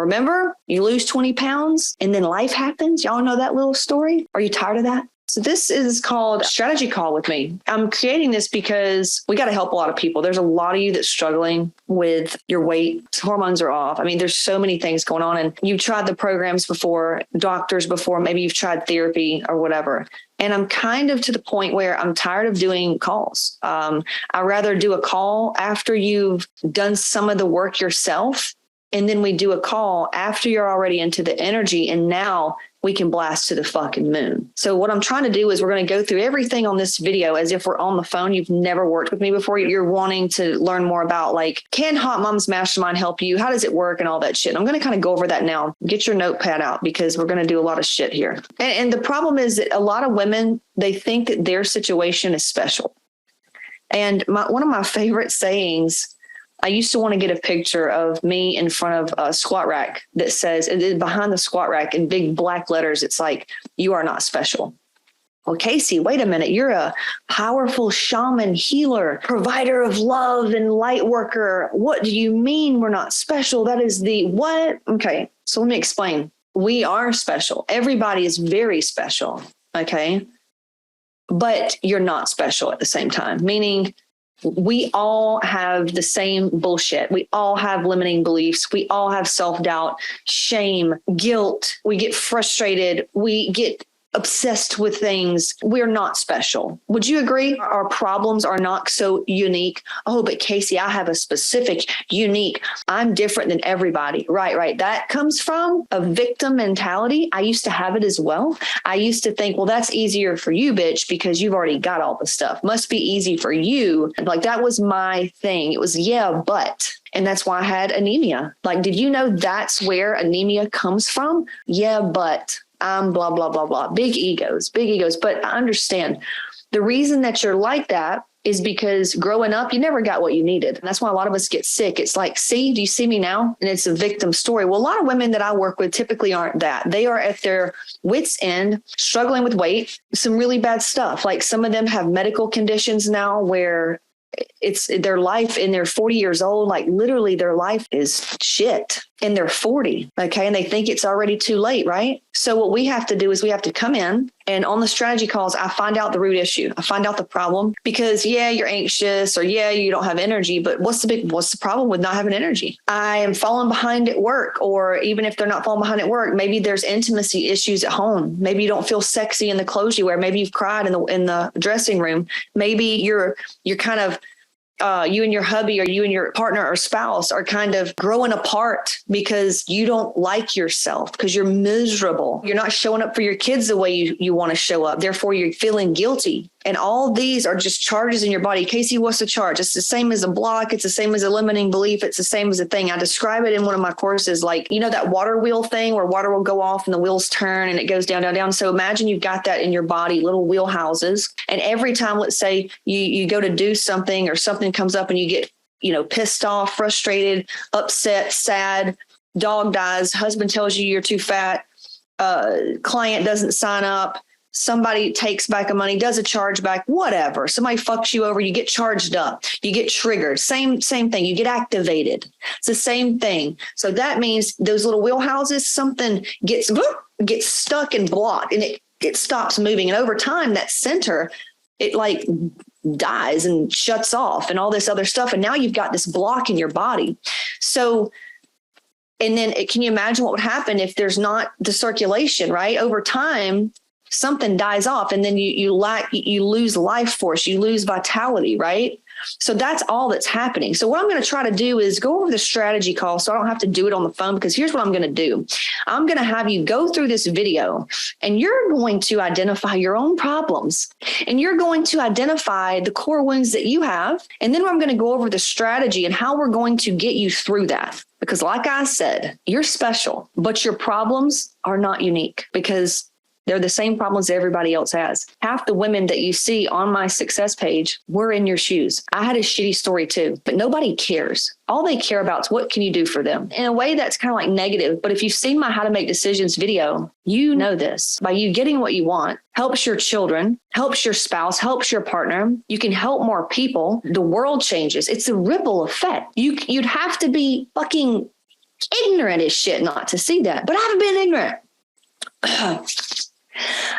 Remember, you lose 20 pounds and then life happens. Y'all know that little story? Are you tired of that? So this is called Strategy Call with me. I'm creating this because we got to help a lot of people. There's a lot of you that's struggling with your weight. Hormones are off. I mean, there's so many things going on, and you've tried the programs before, doctors before, maybe you've tried therapy or whatever. And I'm kind of to the point where I'm tired of doing calls. I'd rather do a call after you've done some of the work yourself. And then we do a call after you're already into the energy. And now we can blast to the fucking moon. So what I'm trying to do is we're going to go through everything on this video as if we're on the phone. You've never worked with me before. You're wanting to learn more about, like, can Hotmomz Mastermind help you? How does it work and all that shit? I'm going to kind of go over that now. Get your notepad out because we're going to do a lot of shit here. And the problem is that a lot of women, they think that their situation is special. And one of my favorite sayings, I used to want to get a picture of me in front of a squat rack that says, behind the squat rack in big black letters, it's like, you are not special. Well, Casey, wait a minute. You're a powerful shaman, healer, provider of love and light worker. What do you mean we're not special? That is the what? Okay, so let me explain. We are special. Everybody is very special. Okay. But you're not special at the same time, meaning we all have the same bullshit. We all have limiting beliefs. We all have self-doubt, shame, guilt. We get frustrated. We get obsessed with things. We're not special. Would you agree? Our problems are not so unique. Oh, but Casey, I have a specific, unique, I'm different than everybody. Right. That comes from a victim mentality. I used to have it as well. I used to think, well, that's easier for you, bitch, because you've already got all the stuff. Must be easy for you. Like, that was my thing. It was, yeah, but. And that's why I had anemia. Like, did you know that's where anemia comes from? Yeah, but. Blah, blah, blah, blah. Big egos. But I understand the reason that you're like that is because growing up, you never got what you needed. And that's why a lot of us get sick. It's like, see, do you see me now? And it's a victim story. Well, a lot of women that I work with typically aren't that. They are at their wits' end, struggling with weight, some really bad stuff. Like, some of them have medical conditions now where it's their life, and they're 40 years old. Like, literally their life is shit and they're 40. Okay. And they think it's already too late. Right. So what we have to do is we have to come in, and on the strategy calls, I find out the root issue. I find out the problem, because you're anxious, or you don't have energy, but what's the problem with not having energy? I am falling behind at work, or even if they're not falling behind at work, maybe there's intimacy issues at home. Maybe you don't feel sexy in the clothes you wear. Maybe you've cried in the dressing room. Maybe you're kind of, you and your hubby, or you and your partner or spouse are kind of growing apart because you don't like yourself, because you're miserable. You're not showing up for your kids the way you want to show up. Therefore, you're feeling guilty. And all these are just charges in your body. Casey, what's the charge? It's the same as a block. It's the same as a limiting belief. It's the same as a thing. I describe it in one of my courses, like, that water wheel thing where water will go off and the wheels turn and it goes down, down, down. So imagine you've got that in your body, little wheel houses. And every time, let's say you go to do something, or something comes up and you get, pissed off, frustrated, upset, sad, dog dies, husband tells you you're too fat, client doesn't sign up, somebody takes back a money, does a chargeback, whatever. Somebody fucks you over, you get charged up, you get triggered. Same thing. You get activated. It's the same thing. So that means those little wheelhouses, something gets stuck and blocked, and it stops moving. And over time, that center, it like dies and shuts off and all this other stuff. And now you've got this block in your body. So, and then can you imagine what would happen if there's not the circulation, right? Over time, something dies off, and then you lose life force, you lose vitality, right? So that's all that's happening. So what I'm going to try to do is go over the strategy call, so I don't have to do it on the phone, because here's what I'm going to do. I'm going to have you go through this video, and you're going to identify your own problems, and you're going to identify the core wounds that you have. And then I'm going to go over the strategy and how we're going to get you through that. Because like I said, you're special, but your problems are not unique, because they're the same problems everybody else has. Half the women that you see on my success page were in your shoes. I had a shitty story too, but nobody cares. All they care about is what can you do for them? In a way that's kind of like negative. But if you've seen my How to Make Decisions video, you know this. By you getting what you want, helps your children, helps your spouse, helps your partner. You can help more people. The world changes. It's a ripple effect. You'd have to be fucking ignorant as shit not to see that. But I haven't been ignorant.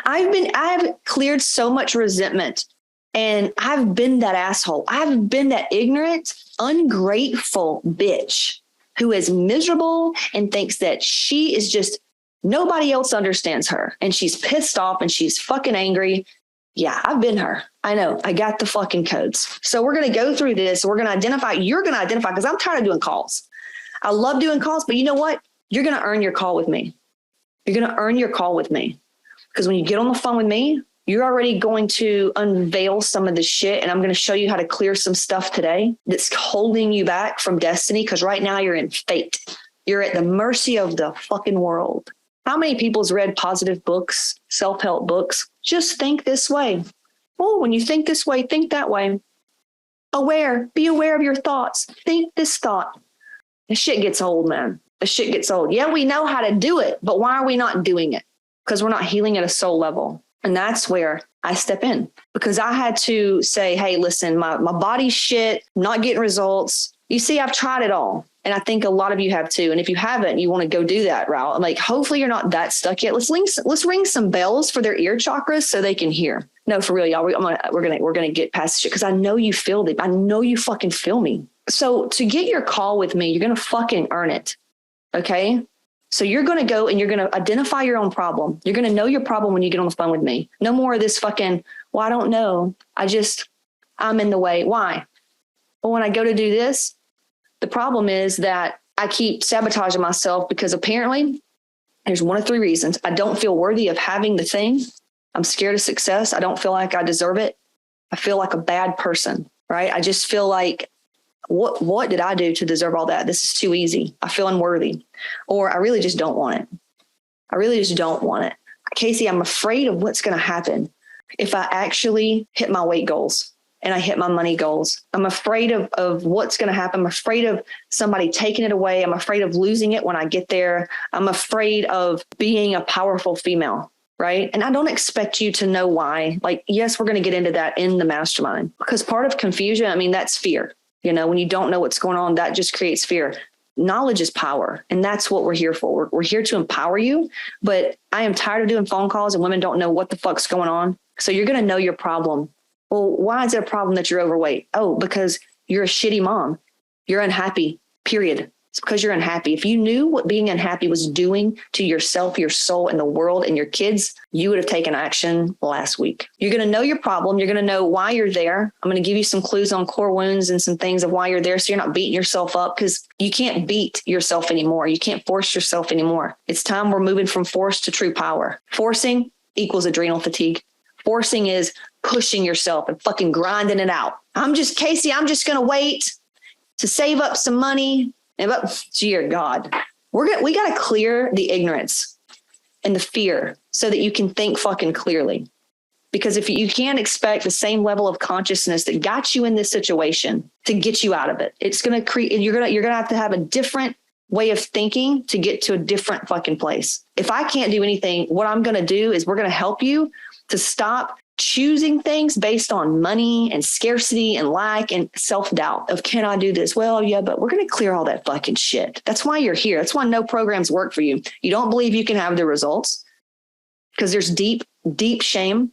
I've cleared so much resentment, and I've been that asshole. I've been that ignorant, ungrateful bitch who is miserable and thinks that she is just, nobody else understands her. And she's pissed off and she's fucking angry. Yeah, I've been her. I know. I got the fucking codes. So we're going to go through this. We're going to identify. You're going to identify, because I'm tired of doing calls. I love doing calls, but you know what? You're going to earn your call with me. You're going to earn your call with me. Because when you get on the phone with me, you're already going to unveil some of the shit. And I'm going to show you how to clear some stuff today that's holding you back from destiny. Because right now you're in fate. You're at the mercy of the fucking world. How many people's read positive books, self-help books? Just think this way. Oh, when you think this way, think that way. Be aware of your thoughts. Think this thought. The shit gets old, man. The shit gets old. Yeah, we know how to do it, but why are we not doing it? Because we're not healing at a soul level. And that's where I step in, because I had to say, hey, listen, my body's shit, not getting results. You see, I've tried it all. And I think a lot of you have too. And if you haven't, you want to go do that route. Like, hopefully you're not that stuck yet. Let's ring some bells for their ear chakras so they can hear. No, for real, y'all. We're gonna get past shit, because I know you feel it. I know you fucking feel me. So to get your call with me, you're gonna fucking earn it. Okay. So you're going to go and you're going to identify your own problem. You're going to know your problem when you get on the phone with me. No more of this fucking, well, I don't know. I'm in the way. Why? Well, when I go to do this, the problem is that I keep sabotaging myself, because apparently there's one of three reasons. I don't feel worthy of having the thing. I'm scared of success. I don't feel like I deserve it. I feel like a bad person, right? I just feel like, what did I do to deserve all that? This is too easy. I feel unworthy, or I really just don't want it. I really just don't want it. Casey, I'm afraid of what's going to happen if I actually hit my weight goals and I hit my money goals. I'm afraid of what's going to happen. I'm afraid of somebody taking it away. I'm afraid of losing it when I get there. I'm afraid of being a powerful female. Right. And I don't expect you to know why. Like, yes, we're going to get into that in the mastermind, because part of confusion, I mean, that's fear. You know, when you don't know what's going on, that just creates fear. Knowledge is power. And that's what we're here for. We're here to empower you. But I am tired of doing phone calls and women don't know what the fuck's going on. So you're going to know your problem. Well, why is it a problem that you're overweight? Oh, because you're a shitty mom. You're unhappy, period. It's because you're unhappy. If you knew what being unhappy was doing to yourself, your soul, and the world and your kids, you would have taken action last week. You're going to know your problem. You're going to know why you're there. I'm going to give you some clues on core wounds and some things of why you're there, so you're not beating yourself up, because you can't beat yourself anymore. You can't force yourself anymore. It's time we're moving from force to true power. Forcing equals adrenal fatigue. Forcing is pushing yourself and fucking grinding it out. I'm just going to wait to save up some money. But dear God, we got to clear the ignorance and the fear so that you can think fucking clearly. Because if you can't expect the same level of consciousness that got you in this situation to get you out of it, it's going to create, you're going to have a different way of thinking to get to a different fucking place. If I can't do anything, what I'm going to do is we're going to help you to stop choosing things based on money and scarcity and lack and self-doubt of, can I do this? Well, yeah, but we're going to clear all that fucking shit. That's why you're here. That's why no programs work for you. You don't believe you can have the results because there's deep, deep shame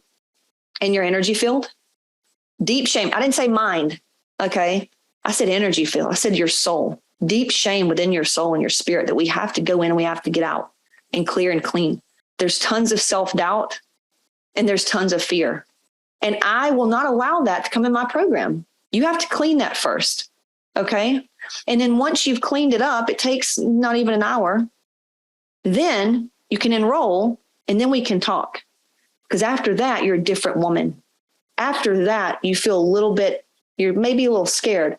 in your energy field. Deep shame. I didn't say mind. Okay. I said energy field. I said your soul. Deep shame within your soul and your spirit that we have to go in and we have to get out and clear and clean. There's tons of self-doubt. And there's tons of fear. And I will not allow that to come in my program. You have to clean that first. Okay. And then once you've cleaned it up, it takes not even an hour. Then you can enroll and then we can talk. Because after that, you're a different woman. After that, you feel you're maybe a little scared,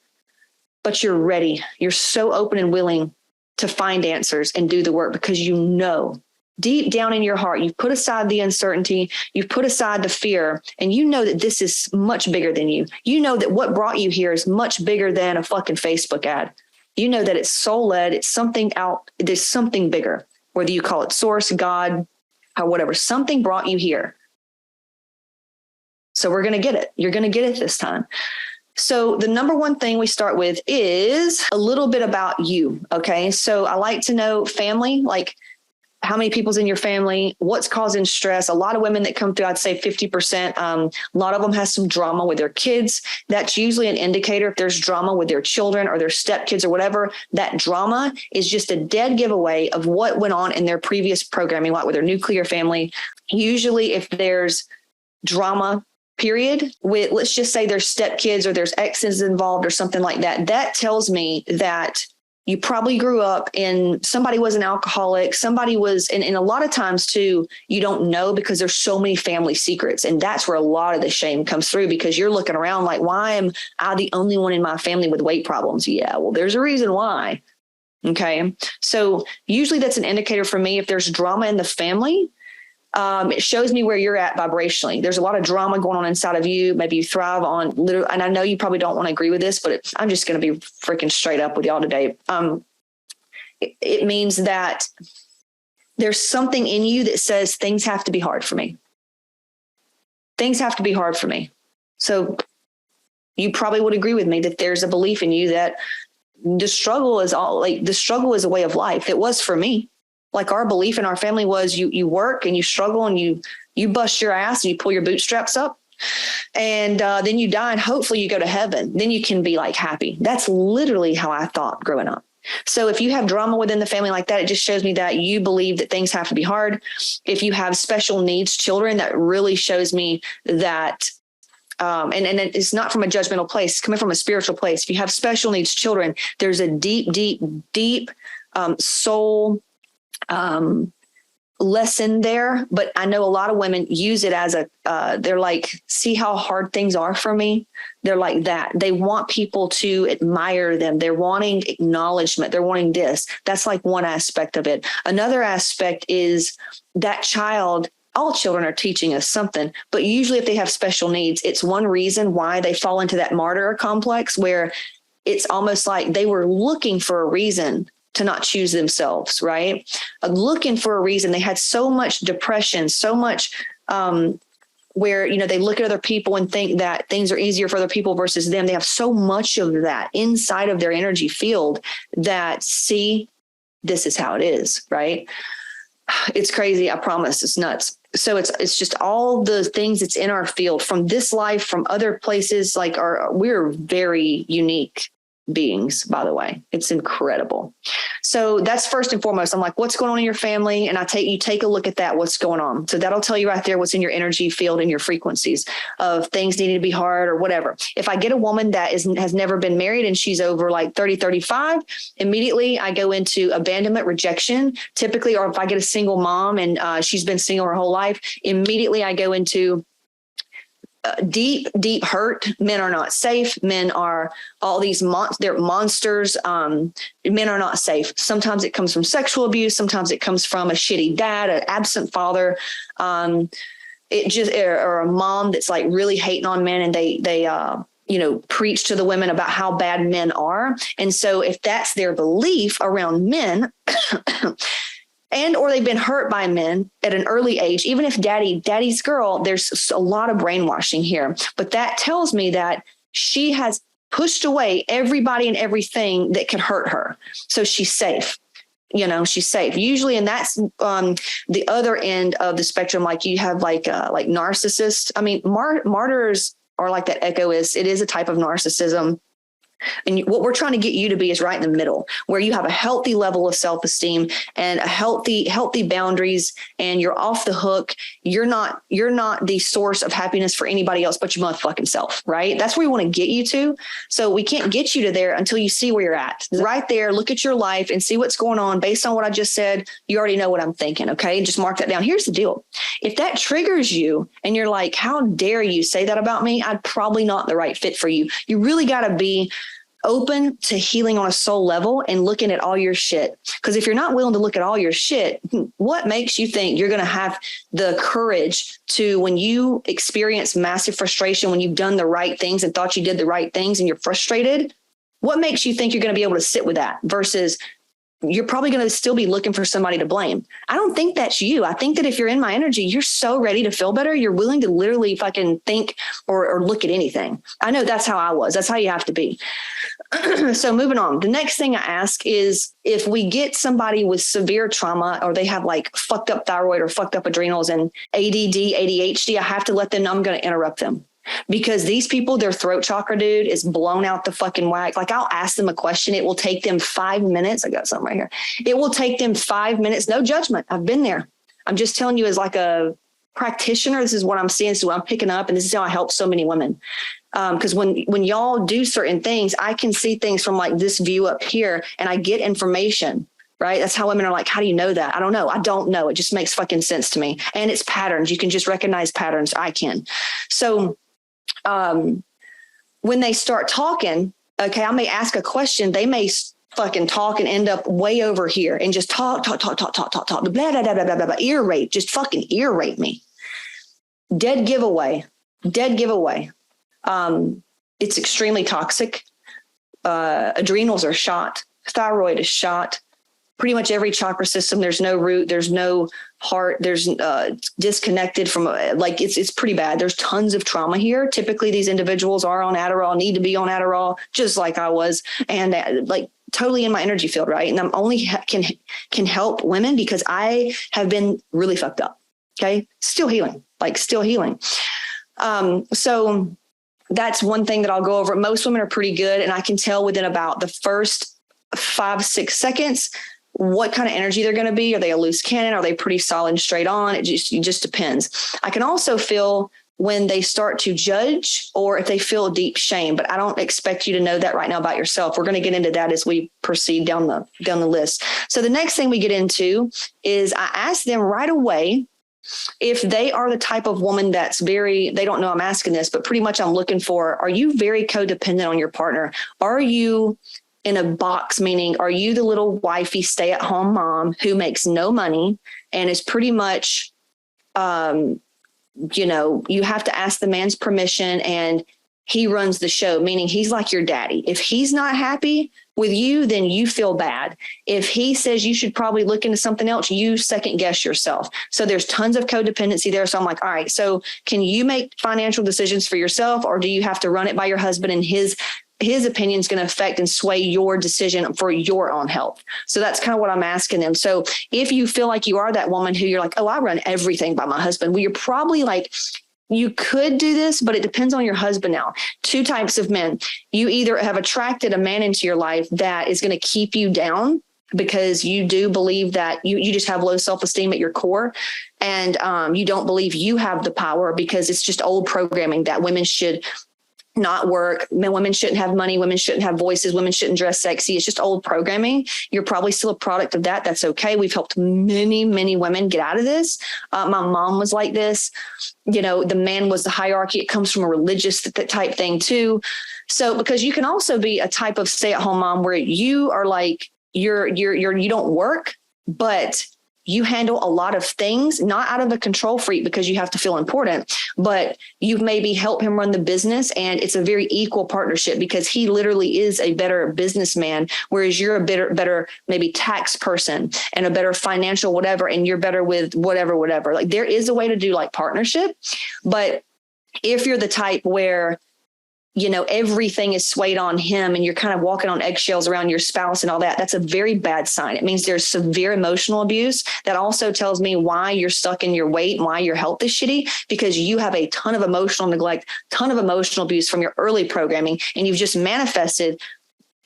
but you're ready. You're so open and willing to find answers and do the work, because you know deep down in your heart, you've put aside the uncertainty, you've put aside the fear, and you know that this is much bigger than you. You know that what brought you here is much bigger than a fucking Facebook ad. You know that it's soul-led, it's something out, there's something bigger, whether you call it source, God, or whatever, something brought you here. So we're going to get it. You're going to get it this time. So the number one thing we start with is a little bit about you. Okay. So I like to know family, like how many people's in your family, what's causing stress. A lot of women that come through, I'd say 50%. A lot of them has some drama with their kids. That's usually an indicator. If there's drama with their children or their stepkids or whatever, that drama is just a dead giveaway of what went on in their previous programming, like with their nuclear family. Usually if there's drama, period, with, let's just say there's stepkids or there's exes involved or something like that, that tells me that you probably grew up and somebody was an alcoholic, somebody was, and a lot of times too, you don't know because there's so many family secrets. And that's where a lot of the shame comes through, because you're looking around like, why am I the only one in my family with weight problems? Yeah, well, there's a reason why. Okay. So usually that's an indicator for me. If there's drama in the family, it shows me where you're at vibrationally. There's a lot of drama going on inside of you. Maybe you thrive on literally, and I know you probably don't want to agree with this, but I'm just going to be freaking straight up with y'all today. It means that there's something in you that says things have to be hard for me. Things have to be hard for me. So you probably would agree with me that there's a belief in you that the struggle is a way of life. It was for me. Like our belief in our family was you work and you struggle and you bust your ass and you pull your bootstraps up and then you die and hopefully you go to heaven. Then you can be like happy. That's literally how I thought growing up. So if you have drama within the family like that, it just shows me that you believe that things have to be hard. If you have special needs children, that really shows me that and it's not from a judgmental place, it's coming from a spiritual place. If you have special needs children, there's a deep soul lesson there. But I know a lot of women use it as they're like, see how hard things are for me. They're like that. They want people to admire them. They're wanting acknowledgement. They're wanting this. That's like one aspect of it. Another aspect is that child. All children are teaching us something, but usually if they have special needs, it's one reason why they fall into that martyr complex where it's almost like they were looking for a reason to not choose themselves, right? Looking for a reason. They had so much depression, so much where, they look at other people and think that things are easier for other people versus them. They have so much of that inside of their energy field that, see, this is how it is, right? It's crazy. I promise. It's nuts. So it's just all the things that's in our field from this life, from other places, like we're very unique beings, by the way. It's incredible. So that's first and foremost. I'm like, what's going on in your family? And you take a look at that, what's going on. So that'll tell you right there what's in your energy field and your frequencies of things needing to be hard or whatever. If I get a woman that has never been married and she's over like 30, 35, immediately I go into abandonment, rejection, typically, or if I get a single mom and she's been single her whole life, immediately I go into deep hurt. Men are not safe. Men are all these they're monsters. Men are not safe. Sometimes it comes from sexual abuse. Sometimes it comes from a shitty dad, an absent father. Or a mom that's like really hating on men, and they preach to the women about how bad men are. And so if that's their belief around men, or they've been hurt by men at an early age, even if daddy's girl, there's a lot of brainwashing here. But that tells me that she has pushed away everybody and everything that could hurt her. So she's safe. She's safe usually. And that's the other end of the spectrum. Like you have like narcissists. I mean, martyrs are like that egoist. It is a type of narcissism. And what we're trying to get you to be is right in the middle, where you have a healthy level of self-esteem and a healthy boundaries, and you're off the hook. You're not the source of happiness for anybody else but your motherfucking self, right? That's where we want to get you to. So we can't get you to there until you see where you're at. Right there, look at your life and see what's going on. Based on what I just said, you already know what I'm thinking, okay? Just mark that down. Here's the deal. If that triggers you and you're like, how dare you say that about me? I'm probably not the right fit for you. You really got to be open to healing on a soul level and looking at all your shit. Because if you're not willing to look at all your shit, what makes you think you're going to have the courage to, when you experience massive frustration, when you've done the right things and thought you did the right things and you're frustrated, what makes you think you're going to be able to sit with that versus you're probably going to still be looking for somebody to blame. I don't think that's you. I think that if you're in my energy, you're so ready to feel better. You're willing to literally fucking think or look at anything. I know that's how I was. That's how you have to be. So moving on. The next thing I ask is if we get somebody with severe trauma or they have like fucked up thyroid or fucked up adrenals and ADD, ADHD, I have to let them know I'm going to interrupt them. Because these people, their throat chakra, dude, is blown out the fucking whack. Like I'll ask them a question. It will take them 5 minutes. I got something right here. It will take them 5 minutes. No judgment. I've been there. I'm just telling you as like a practitioner, this is what I'm seeing. So I'm picking up and this is how I help so many women. Because when y'all do certain things, I can see things from like this view up here and I get information. Right. That's how women are like, how do you know that? I don't know. I don't know. It just makes fucking sense to me. And it's patterns. You can just recognize patterns. I can. So when they start talking, okay, I may ask a question. They may fucking talk and end up way over here and just talk, blah, blah, blah, blah, blah, blah, ear rape, just fucking ear rape me. Dead giveaway. It's extremely toxic. Adrenals are shot. Thyroid is shot. Pretty much every chakra system. There's no root. There's no heart. There's disconnected from it's pretty bad. There's tons of trauma here. Typically, these individuals are on Adderall, need to be on Adderall, just like I was, and like totally in my energy field, right? And I'm only can help women because I have been really fucked up. Okay, still healing. So that's one thing that I'll go over. Most women are pretty good, and I can tell within about the first 5-6 seconds what kind of energy they're going to be. Are they a loose cannon? Are they pretty solid and straight on? It just depends. I can also feel when they start to judge or if they feel deep shame, but I don't expect you to know that right now about yourself. We're going to get into that as we proceed down the list. So the next thing we get into is I ask them right away if they are the type of woman that's they don't know I'm asking this, but pretty much I'm looking for, are you very codependent on your partner? Are you in a box, meaning are you the little wifey stay-at-home mom who makes no money and is pretty much, you have to ask the man's permission and he runs the show, meaning he's like your daddy. If he's not happy with you, then you feel bad. If he says you should probably look into something else, you second guess yourself. So there's tons of codependency there. So I'm like, all right, so can you make financial decisions for yourself or do you have to run it by your husband and his opinion is going to affect and sway your decision for your own health? So that's kind of what I'm asking them. So if you feel like you are that woman who you're like, oh, I run everything by my husband. Well, you're probably like, you could do this, but it depends on your husband now. 2 types of men. You either have attracted a man into your life that is going to keep you down because you do believe that you just have low self-esteem at your core. And you don't believe you have the power because it's just old programming that women should not work. Women shouldn't have money. Women shouldn't have voices. Women shouldn't dress sexy. It's just old programming. You're probably still a product of that. That's okay. We've helped many, many women get out of this. My mom was like this. The man was the hierarchy. It comes from a religious type thing too. So because you can also be a type of stay-at-home mom where you are like, you don't work, but you handle a lot of things, not out of a control freak because you have to feel important, but you maybe help him run the business and it's a very equal partnership because he literally is a better businessman, whereas you're a better maybe tax person and a better financial whatever, and you're better with whatever. Like there is a way to do like partnership, but if you're the type where everything is swayed on him and you're kind of walking on eggshells around your spouse and all that, that's a very bad sign. It means there's severe emotional abuse. That also tells me why you're stuck in your weight and why your health is shitty, because you have a ton of emotional neglect, ton of emotional abuse from your early programming, and you've just manifested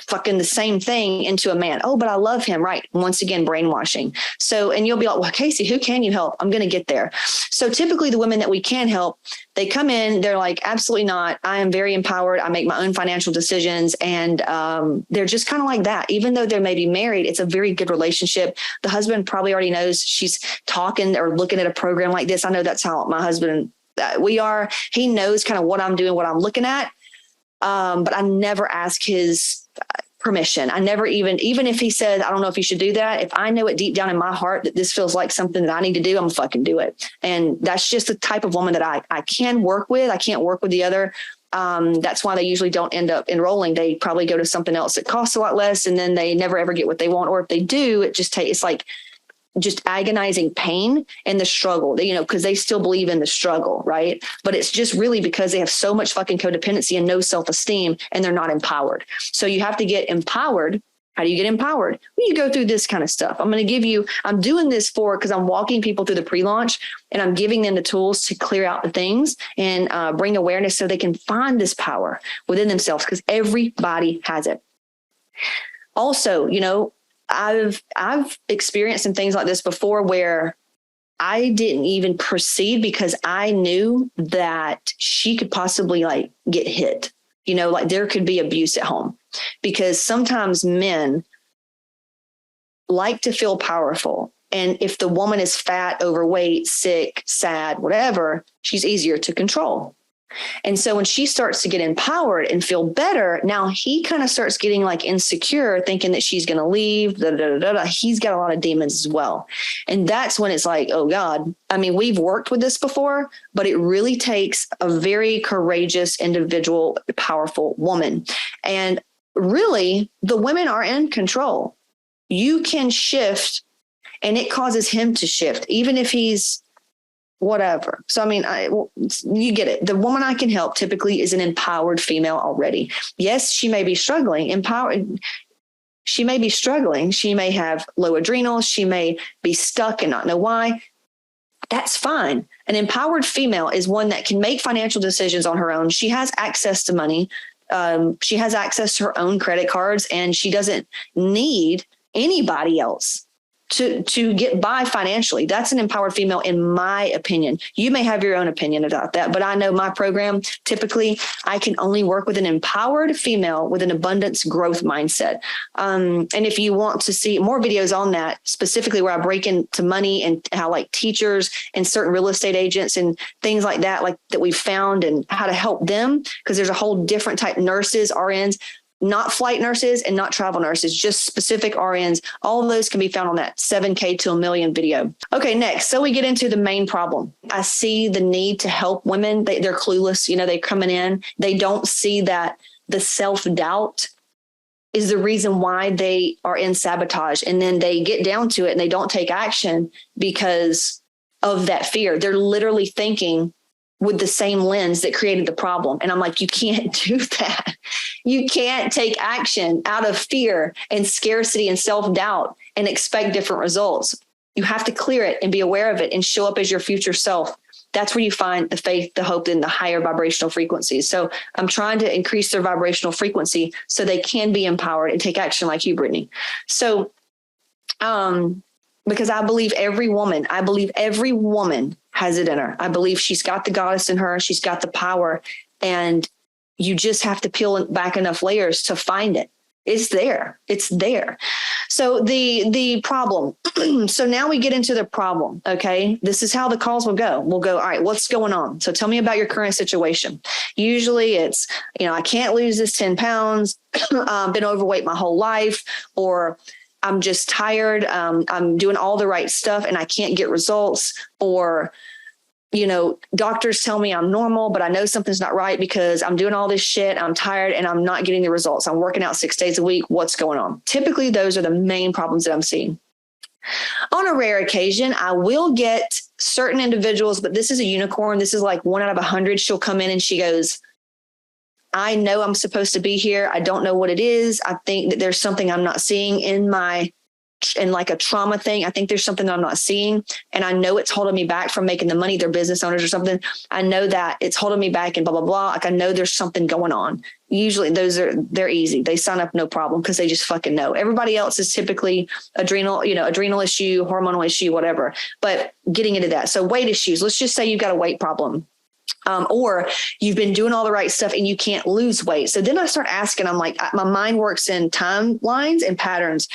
fucking the same thing into a man. Oh, but I love him. Right. Once again, brainwashing. So, and you'll be like, well, Casey, who can you help? I'm going to get there. So typically the women that we can help, they come in, they're like, absolutely not. I am very empowered. I make my own financial decisions. And they're just kind of like that. Even though they're maybe married, it's a very good relationship. The husband probably already knows she's talking or looking at a program like this. I know that's how my husband, he knows kind of what I'm doing, what I'm looking at. But I never ask his permission. I never even if he said, I don't know if you should do that. If I know it deep down in my heart that this feels like something that I need to do, I'm gonna fucking do it. And that's just the type of woman that I can work with. I can't work with the other That's why they usually don't end up enrolling. They probably go to something else that costs a lot less, and then they never ever get what they want. Or if they do, it's like just agonizing pain and the struggle, because they still believe in the struggle, right? But it's just really because they have so much fucking codependency and no self-esteem, and they're not empowered. So you have to get empowered. How do you get empowered? Well, you go through this kind of stuff. I'm doing this because I'm walking people through the pre-launch, and I'm giving them the tools to clear out the things and bring awareness so they can find this power within themselves, because everybody has it. Also, I've experienced some things like this before where I didn't even proceed because I knew that she could possibly like get hit, like there could be abuse at home, because sometimes men like to feel powerful. And if the woman is fat, overweight, sick, sad, whatever, she's easier to control. And so when she starts to get empowered and feel better, now he kind of starts getting like insecure, thinking that she's going to leave. He's got a lot of demons as well. And that's when it's like, oh God, we've worked with this before, but it really takes a very courageous, individual, powerful woman. And really, the women are in control. You can shift, and it causes him to shift, even if he's whatever. So, you get it. The woman I can help typically is an empowered female already. Yes, she may be struggling. She may be struggling. She may have low adrenals. She may be stuck and not know why. That's fine. An empowered female is one that can make financial decisions on her own. She has access to money. She has access to her own credit cards, and she doesn't need anybody else to get by financially. That's an empowered female, in my opinion. You may have your own opinion about that, but I know my program, typically I can only work with an empowered female with an abundance growth mindset. And if you want to see more videos on that, specifically where I break into money and how like teachers and certain real estate agents and things like that, like that we found, and how to help them, because there's a whole different type, nurses, RNs, not flight nurses and not travel nurses, just specific RNs. All of those can be found on that 7K to a million video. Okay, next. So we get into the main problem. I see the need to help women. They're clueless. They're coming in. They don't see that the self-doubt is the reason why they are in sabotage. And then they get down to it and they don't take action because of that fear. They're literally thinking with the same lens that created the problem. And I'm like, you can't do that. You can't take action out of fear and scarcity and self-doubt and expect different results. You have to clear it and be aware of it and show up as your future self. That's where you find the faith, the hope, and the higher vibrational frequencies. So I'm trying to increase their vibrational frequency so they can be empowered and take action like you, Brittany. So, because I believe every woman has it in her. I believe she's got the goddess in her. She's got the power, and you just have to peel back enough layers to find it. It's there. It's there. So the problem. So now we get into the problem. Okay. This is how the calls will go. We'll go, all right, what's going on? So tell me about your current situation. Usually it's, I can't lose this 10 pounds. Been overweight my whole life, or I'm just tired. I'm doing all the right stuff and I can't get results, or doctors tell me I'm normal, but I know something's not right because I'm doing all this shit. I'm tired and I'm not getting the results. I'm working out 6 days a week. What's going on? Typically, those are the main problems that I'm seeing. On a rare occasion, I will get certain individuals, but this is a unicorn. This is like 1 out of 100. She'll come in and she goes, I know I'm supposed to be here. I don't know what it is. I think that there's something I'm not seeing in like a trauma thing. I think there's something that I'm not seeing. And I know it's holding me back from making the money. They're business owners or something. I know that it's holding me back and blah, blah, blah. Like I know there's something going on. Usually they're easy. They sign up, no problem, because they just fucking know. Everybody else is typically adrenal issue, hormonal issue, whatever. But getting into that. So weight issues, let's just say you've got a weight problem. Or you've been doing all the right stuff and you can't lose weight. So then I start asking, I'm like, my mind works in timelines and patterns.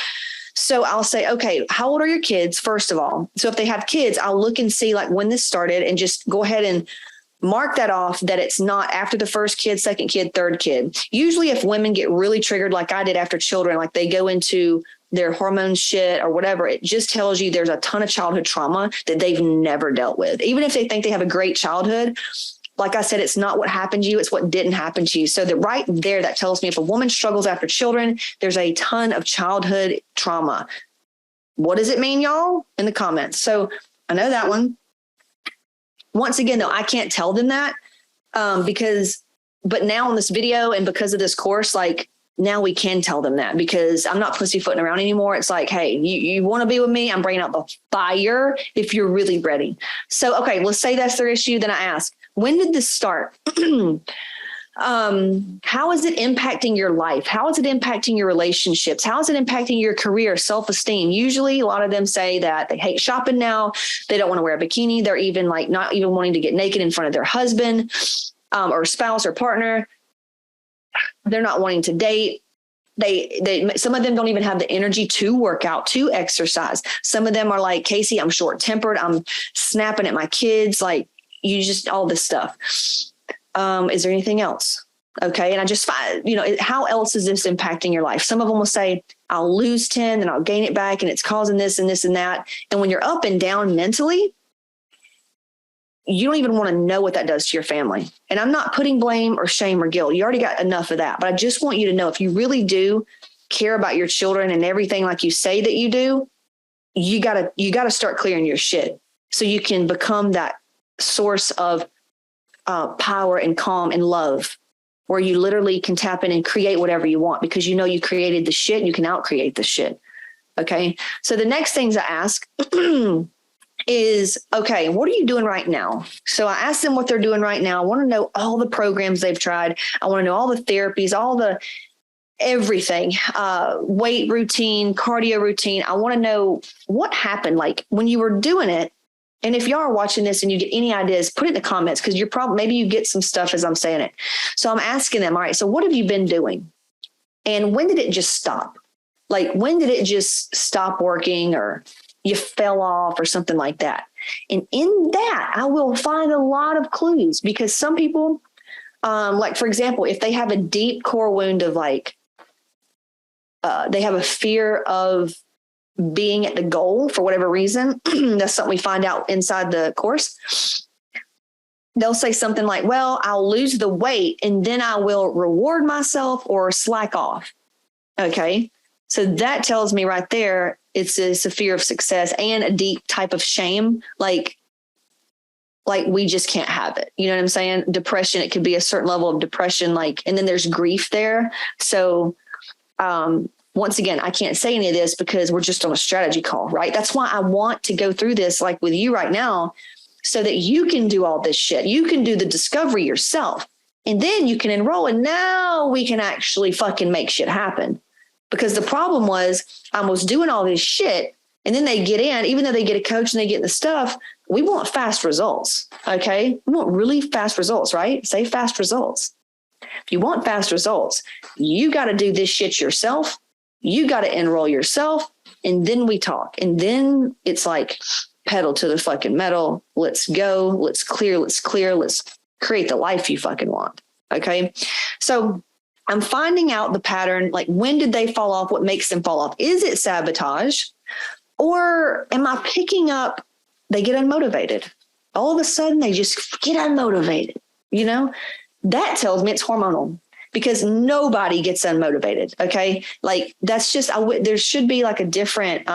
So I'll say, okay, how old are your kids? First of all. So if they have kids, I'll look and see like when this started and just go ahead and mark that off, that it's not after the first kid, second kid, third kid. Usually if women get really triggered, like I did after children, like they go into their hormone shit or whatever, it just tells you there's a ton of childhood trauma that they've never dealt with. Even if they think they have a great childhood, like I said, it's not what happened to you, it's what didn't happen to you. So that right there, that tells me if a woman struggles after children, there's a ton of childhood trauma. What does it mean, y'all? In the comments. So I know that one. Once again, though, I can't tell them that but now on this video and because of this course, like now we can tell them that because I'm not pussyfooting around anymore. It's like, hey, you want to be with me? I'm bringing out the fire if you're really ready. So, okay, let's say that's their issue. Then I ask, when did this start? How is it impacting your life? How is it impacting your relationships? How is it impacting your career, self-esteem? Usually a lot of them say that they hate shopping now. They don't want to wear a bikini. They're even like not even wanting to get naked in front of their husband or spouse or partner. They're not wanting to date. Some of them don't even have the energy to work out, to exercise. Some of them are like, Casey, I'm short tempered. I'm snapping at my kids. Like you just, all this stuff. Is there anything else? Okay. And I just find, how else is this impacting your life? Some of them will say, I'll lose 10 and I'll gain it back and it's causing this and this and that. And when you're up and down mentally, you don't even want to know what that does to your family. And I'm not putting blame or shame or guilt. You already got enough of that. But I just want you to know if you really do care about your children and everything like you say that you do, you gotta start clearing your shit so you can become that source of power and calm and love where you literally can tap in and create whatever you want because you know you created the shit, you can out-create the shit. Okay. So the next things I ask is, okay, what are you doing right now? So I ask them what they're doing right now. I want to know all the programs they've tried. I want to know all the therapies, all the everything, weight routine, cardio routine. I want to know what happened, like when you were doing it. And if y'all are watching this and you get any ideas, put it in the comments because maybe you get some stuff as I'm saying it. So I'm asking them, all right, so what have you been doing? And when did it just stop? Like, when did it just stop working or you fell off or something like that? And in that, I will find a lot of clues because some people, like, for example, if they have a deep core wound of like, they have a fear of being at the goal for whatever reason, that's something we find out inside the course. They'll say something like, well, I'll lose the weight and then I will reward myself or slack off. Okay. So that tells me right there, it's a fear of success and a deep type of shame. Like we just can't have it. You know what I'm saying? Depression, it could be a certain level of depression, and then there's grief there. So, once again, I can't say any of this because we're just on a strategy call, right? That's why I want to go through this like with you right now so that you can do all this shit. You can do the discovery yourself and then you can enroll and now we can actually fucking make shit happen. Because the problem was I was doing all this shit and then they get in, even though they get a coach and they get the stuff, we want fast results, okay? We want really fast results, right? Say fast results. If you want fast results, you got to do this shit yourself. You got to enroll yourself and then we talk. And then it's like pedal to the fucking metal. Let's go. Let's clear. Let's create the life you fucking want. Okay. So I'm finding out the pattern. Like, when did they fall off? What makes them fall off? Is it sabotage or am I picking up? They get unmotivated. All of a sudden they just get unmotivated. That tells me it's hormonal. Because nobody gets unmotivated. Okay. Like that's just, there should be like a different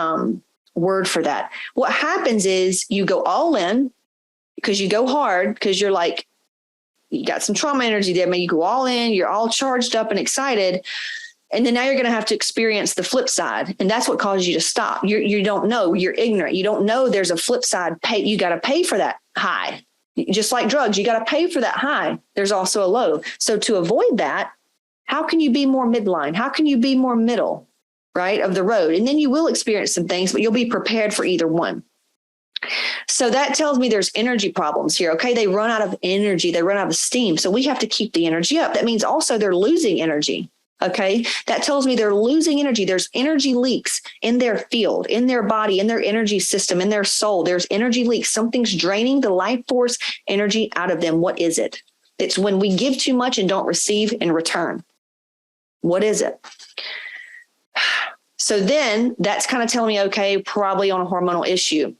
word for that. What happens is you go all in because you go hard because you're like, you got some trauma energy there. Man, you go all in, you're all charged up and excited. And then now you're going to have to experience the flip side. And that's what causes you to stop. You don't know, you're ignorant. You don't know there's a flip side. You got to pay for that high. Just like drugs, you got to pay for that high. There's also a low. So to avoid that, how can you be more midline? How can you be more middle, right, of the road? And then you will experience some things, but you'll be prepared for either one. So that tells me there's energy problems here. Okay. They run out of energy. They run out of steam. So we have to keep the energy up. That means also they're losing energy. Okay. That tells me they're losing energy. There's energy leaks in their field, in their body, in their energy system, in their soul. There's energy leaks. Something's draining the life force energy out of them. What is it? It's when we give too much and don't receive in return. What is it? So then that's kind of telling me, okay, probably on a hormonal issue.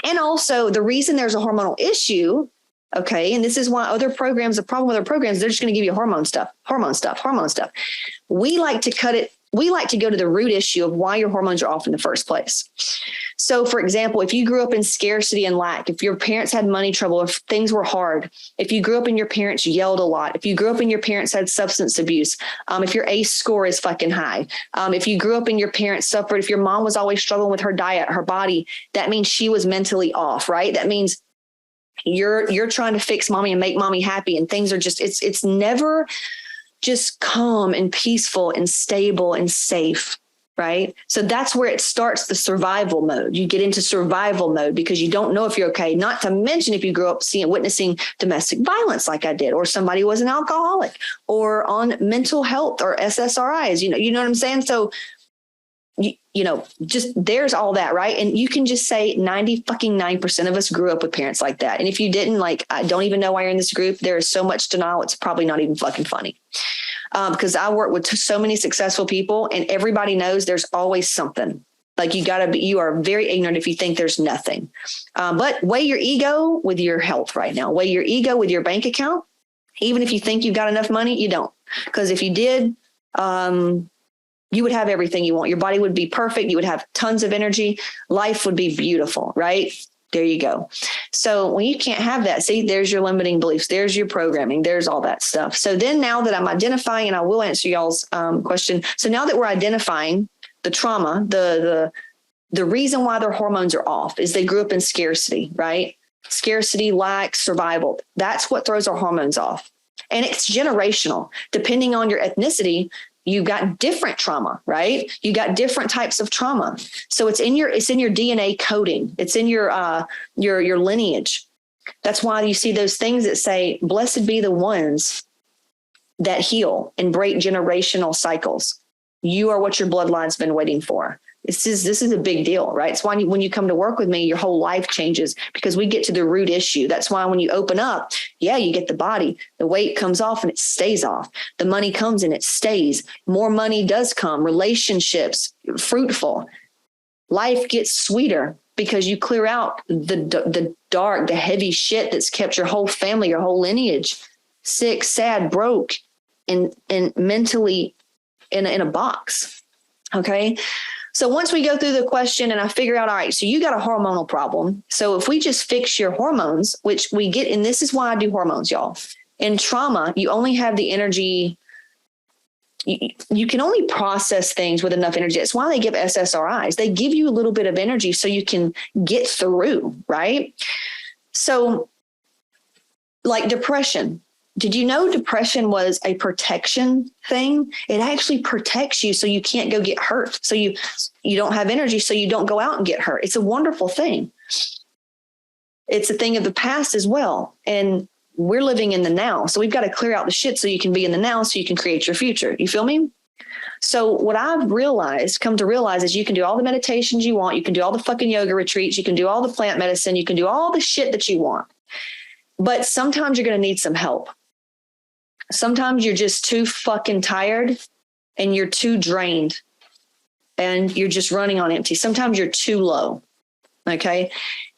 And also the reason there's a hormonal issue Okay. And this is why other programs, the problem with other programs, they're just going to give you hormone stuff. We like to cut it. We like to go to the root issue of why your hormones are off in the first place. So, for example, if you grew up in scarcity and lack, if your parents had money trouble, if things were hard, if you grew up and your parents yelled a lot, if you grew up and your parents had substance abuse, if your ACE score is fucking high, if you grew up and your parents suffered, if your mom was always struggling with her diet, her body, that means she was mentally off, right? That means you're trying to fix mommy and make mommy happy, and things are just, it's never just calm and peaceful and stable and safe, right? So that's where it starts, the survival mode. You get into survival mode because you don't know if you're okay. Not to mention if you grew up witnessing domestic violence like I did, or somebody was an alcoholic, or on mental health or SSRIs, you know what I'm saying? So, just there's all that, right? And you can just say 99% of us grew up with parents like that. And if you didn't, I don't even know why you're in this group. There is so much denial. It's probably not even fucking funny. Because I work with so many successful people, and everybody knows there's always something. Like you are very ignorant if you think there's nothing. But weigh your ego with your health right now. Weigh your ego with your bank account. Even if you think you've got enough money, you don't. Because if you did, you would have everything you want. Your body would be perfect. You would have tons of energy. Life would be beautiful, right? There you go. So when you can't have that, see, there's your limiting beliefs. There's your programming. There's all that stuff. So then now that I'm identifying, and I will answer y'all's question. So now that we're identifying the trauma, the reason why their hormones are off is they grew up in scarcity, right? Scarcity, lack, survival. That's what throws our hormones off. And it's generational. Depending on your ethnicity, you got different trauma, right? You got different types of trauma. So it's in your DNA coding. It's in your lineage. That's why you see those things that say, blessed be the ones that heal and break generational cycles. You are what your bloodline's been waiting for. This is a big deal, right? It's why when you come to work with me, your whole life changes because we get to the root issue. That's why when you open up, you get the body, the weight comes off and it stays off. The money comes and it stays. More money does come. Relationships, fruitful. Life gets sweeter because you clear out the dark, the heavy shit that's kept your whole family, your whole lineage sick, sad, broke, and mentally in a box. Okay. So once we go through the question and I figure out, all right, so you got a hormonal problem. So if we just fix your hormones, which we get, and this is why I do hormones, y'all. In trauma, you only have the energy. You can only process things with enough energy. That's why they give SSRIs. They give you a little bit of energy so you can get through, right? So like depression. Did you know depression was a protection thing? It actually protects you so you can't go get hurt. So you don't have energy, so you don't go out and get hurt. It's a wonderful thing. It's a thing of the past as well. And we're living in the now. So we've got to clear out the shit so you can be in the now so you can create your future. You feel me? So what I've come to realize is you can do all the meditations you want. You can do all the fucking yoga retreats. You can do all the plant medicine. You can do all the shit that you want. But sometimes you're going to need some help. Sometimes you're just too fucking tired and you're too drained and you're just running on empty. Sometimes you're too low. Okay.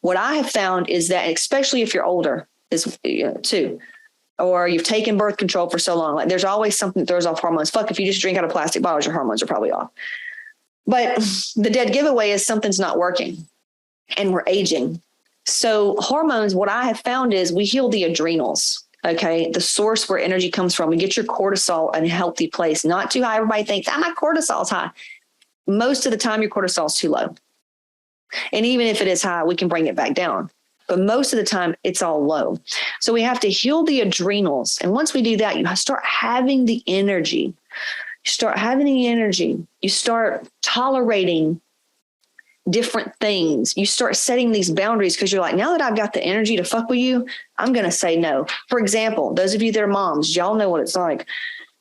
What I have found is that, especially if you're older too, or you've taken birth control for so long, like there's always something that throws off hormones. Fuck, if you just drink out of plastic bottles, your hormones are probably off. But the dead giveaway is something's not working and we're aging. So hormones, what I have found is we heal the adrenals. Okay. The source where energy comes from. We get your cortisol in a healthy place, not too high. Everybody thinks, my cortisol's high. Most of the time your cortisol's too low. And even if it is high, we can bring it back down. But most of the time it's all low. So we have to heal the adrenals. And once we do that, you start having the energy. You start tolerating different things. You start setting these boundaries because you're like, now that I've got the energy to fuck with you, I'm going to say no. For example, those of you that are moms, y'all know what it's like.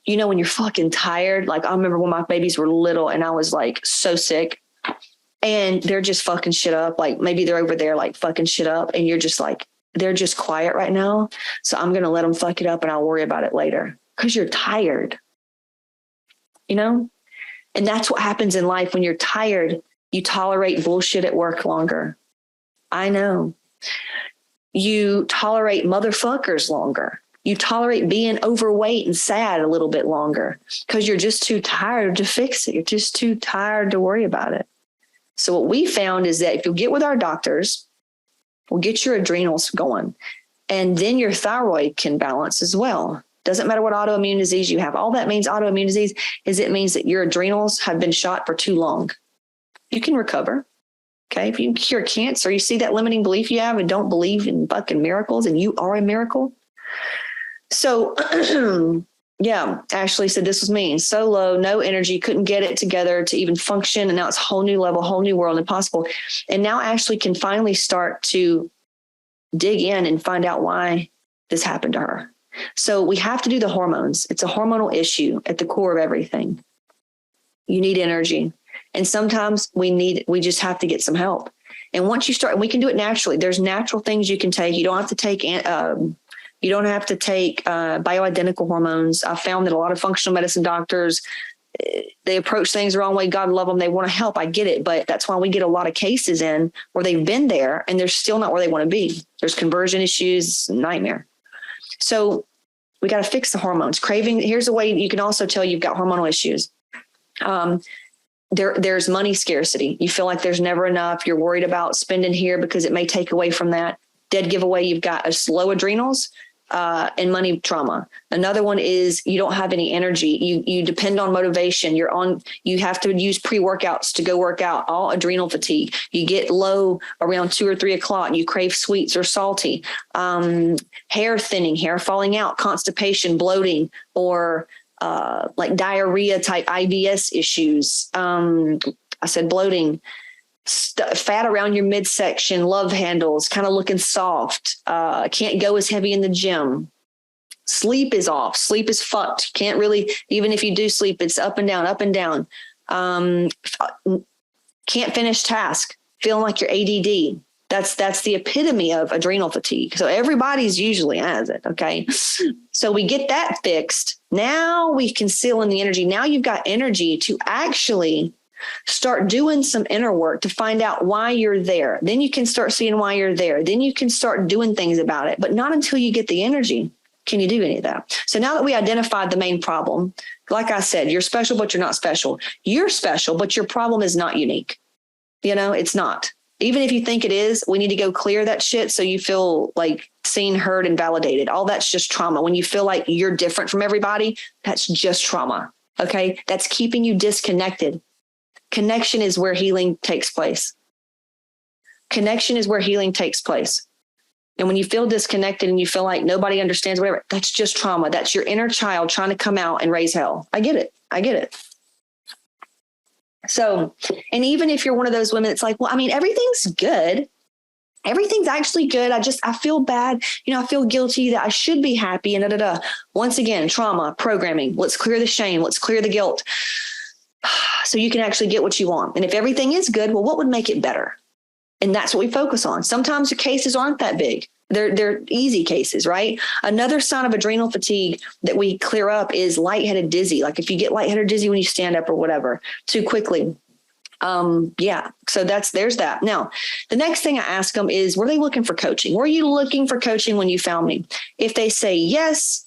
When you're fucking tired, like I remember when my babies were little and I was like so sick and they're just fucking shit up. Like maybe they're over there like fucking shit up and you're just like, they're just quiet right now. So I'm going to let them fuck it up and I'll worry about it later because you're tired, And that's what happens in life when you're tired. You tolerate bullshit at work longer. I know. You tolerate motherfuckers longer. You tolerate being overweight and sad a little bit longer because you're just too tired to fix it. You're just too tired to worry about it. So what we found is that if you get with our doctors, we'll get your adrenals going, and then your thyroid can balance as well. Doesn't matter what autoimmune disease you have. All that means autoimmune disease is it means that your adrenals have been shot for too long. You can recover. Okay. If you can cure cancer, you see that limiting belief you have and don't believe in fucking miracles, and you are a miracle. So, yeah, Ashley said this was me. So low, no energy, couldn't get it together to even function. And now it's a whole new level, whole new world, impossible. And now Ashley can finally start to dig in and find out why this happened to her. So we have to do the hormones. It's a hormonal issue at the core of everything. You need energy. And sometimes we just have to get some help. And once you start, we can do it naturally. There's natural things you can take. You don't have to take bioidentical hormones. I found that a lot of functional medicine doctors, they approach things the wrong way. God love them. They want to help. I get it. But that's why we get a lot of cases in where they've been there and they're still not where they want to be. There's conversion issues, nightmare. So we got to fix the hormones. Craving. Here's a way you can also tell you've got hormonal issues. There's money scarcity. You feel like there's never enough. You're worried about spending here because it may take away from that. Dead giveaway. You've got a slow adrenals. And money trauma. Another one is you don't have any energy. You depend on motivation. You have to use pre-workouts to go work out, all adrenal fatigue. You get low around 2 or 3 o'clock and you crave sweets or salty, hair thinning, hair falling out, constipation, bloating, or like diarrhea type IBS issues. I said bloating. Fat around your midsection, love handles, kind of looking soft. Can't go as heavy in the gym. Sleep is off. Sleep is fucked. Can't really, even if you do sleep, it's up and down, up and down. Can't finish task. Feeling like you're ADD. That's the epitome of adrenal fatigue. So everybody's usually has it. Okay. So we get that fixed. Now we can seal in the energy. Now you've got energy to actually start doing some inner work to find out why you're there. Then you can start seeing why you're there. Then you can start doing things about it, but not until you get the energy can you do any of that. So now that we identified the main problem, like I said, you're special, but you're not special. You're special, but your problem is not unique. It's not. Even if you think it is, we need to go clear that shit so you feel like seen, heard, and validated. All that's just trauma. When you feel like you're different from everybody, that's just trauma. Okay. That's keeping you disconnected. Connection is where healing takes place. Connection is where healing takes place. And when you feel disconnected and you feel like nobody understands whatever, that's just trauma. That's your inner child trying to come out and raise hell. I get it. So, and even if you're one of those women, it's like, well, I mean, everything's good. Everything's actually good. I feel bad. I feel guilty that I should be happy and Once again, trauma, programming. Let's clear the shame. Let's clear the guilt. So you can actually get what you want. And if everything is good, well, what would make it better? And that's what we focus on. Sometimes the cases aren't that big. They're easy cases, right? Another sign of adrenal fatigue that we clear up is lightheaded, dizzy. Like if you get lightheaded, dizzy when you stand up or whatever too quickly. So there's that. Now, the next thing I ask them is, were they looking for coaching? Were you looking for coaching when you found me? If they say yes,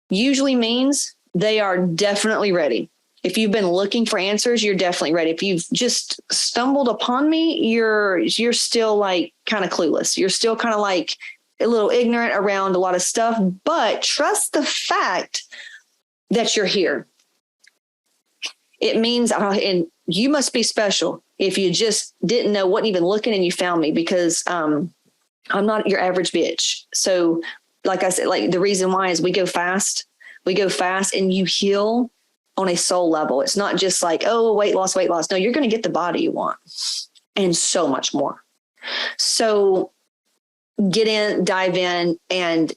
usually means they are definitely ready. If you've been looking for answers, you're definitely ready. If you've just stumbled upon me, you're still like kind of clueless. You're still kind of like a little ignorant around a lot of stuff, but trust the fact that you're here. It means, and you must be special if you just didn't know, wasn't even looking, and you found me, because I'm not your average bitch. So like I said, like the reason why is we go fast and you heal on a soul level. It's not just like, oh, weight loss. No, you're going to get the body you want and so much more. So get in, dive in, and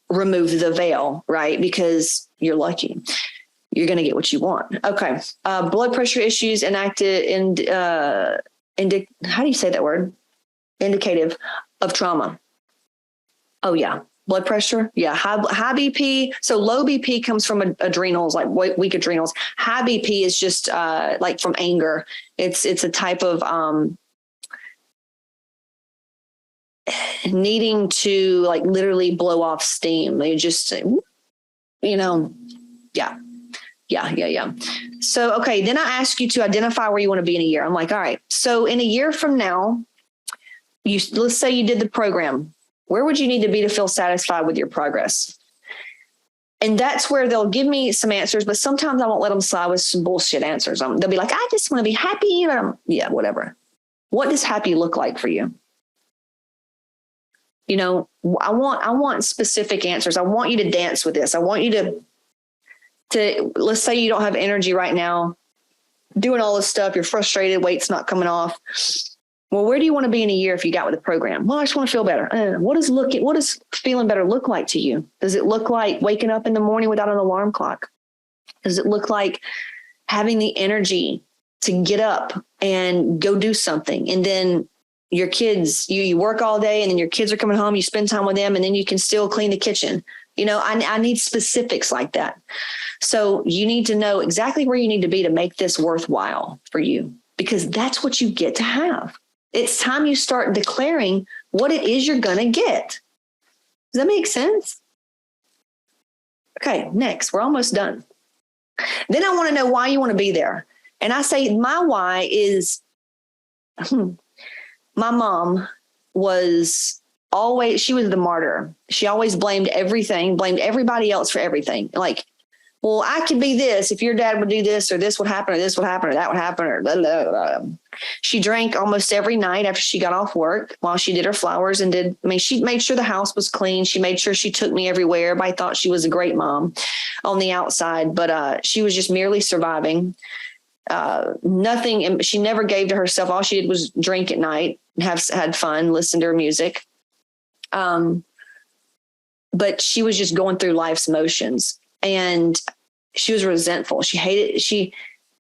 remove the veil, right? Because you're lucky. You're going to get what you want. Okay. Blood pressure issues how do you say that word? Indicative of trauma. Oh yeah. Blood pressure. Yeah. High BP. So low BP comes from adrenals, like weak adrenals. High BP is just like from anger. It's a type of, needing to like literally blow off steam. They just, yeah. So, okay. Then I ask you to identify where you want to be in a year. I'm like, all right. So in a year from now, let's say you did the program. Where would you need to be to feel satisfied with your progress? And that's where they'll give me some answers, but sometimes I won't let them slide with some bullshit answers. They'll be like, I just want to be happy. Yeah, whatever. What does happy look like for you? I want specific answers. I want you to dance with this. I want you to let's say you don't have energy right now, doing all this stuff. You're frustrated. Weight's not coming off. Well, where do you want to be in a year if you got with the program? Well, I just want to feel better. What does feeling better look like to you? Does it look like waking up in the morning without an alarm clock? Does it look like having the energy to get up and go do something? And then your kids, you work all day and then your kids are coming home, you spend time with them, and then you can still clean the kitchen. I need specifics like that. So you need to know exactly where you need to be to make this worthwhile for you, because that's what you get to have. It's time you start declaring what it is you're going to get. Does that make sense? Okay, next, we're almost done. Then I want to know why you want to be there. And I say my why is my mom she was the martyr. She always blamed everything, blamed everybody else for everything. Like, well, I could be this if your dad would do this, or this would happen, or this would happen, or that would happen, or blah, blah, blah. She drank almost every night after she got off work while she did her flowers she made sure the house was clean. She made sure she took me everywhere. Everybody thought she was a great mom on the outside, but she was just merely surviving. Nothing. And she never gave to herself. All she did was drink at night and had fun, listen to her music. But she was just going through life's motions, and she was resentful. She hated,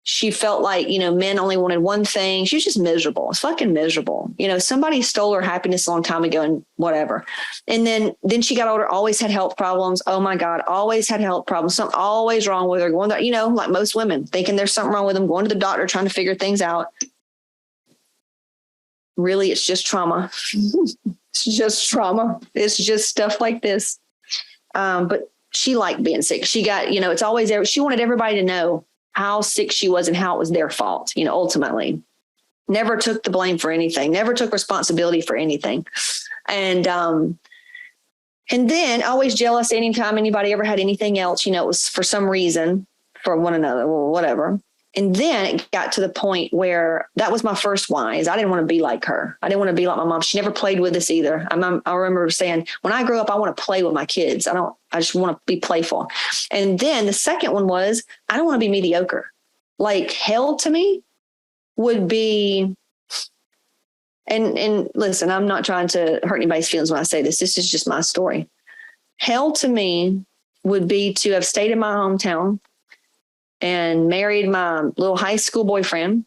she felt like, men only wanted one thing. She was just miserable. It's fucking miserable. Somebody stole her happiness a long time ago and whatever. And then she got older, always had health problems. Oh my God, always had health problems. Something always wrong with her, going there, like most women, thinking there's something wrong with them, going to the doctor, trying to figure things out. Really, it's just trauma. It's just trauma. It's just stuff like this. But she liked being sick. She got, it's always there. She wanted everybody to know how sick she was and how it was their fault, ultimately. Never took the blame for anything, never took responsibility for anything. And then always jealous anytime anybody ever had anything else, it was for some reason for one another or whatever. And then it got to the point where that was my first why, is I didn't want to be like her. I didn't want to be like my mom. She never played with us either. I remember saying, when I grow up, I want to play with my kids. I just want to be playful. And then the second one was, I don't want to be mediocre. Like hell to me would be, and listen, I'm not trying to hurt anybody's feelings when I say this. This is just my story. Hell to me would be to have stayed in my hometown and married my little high school boyfriend,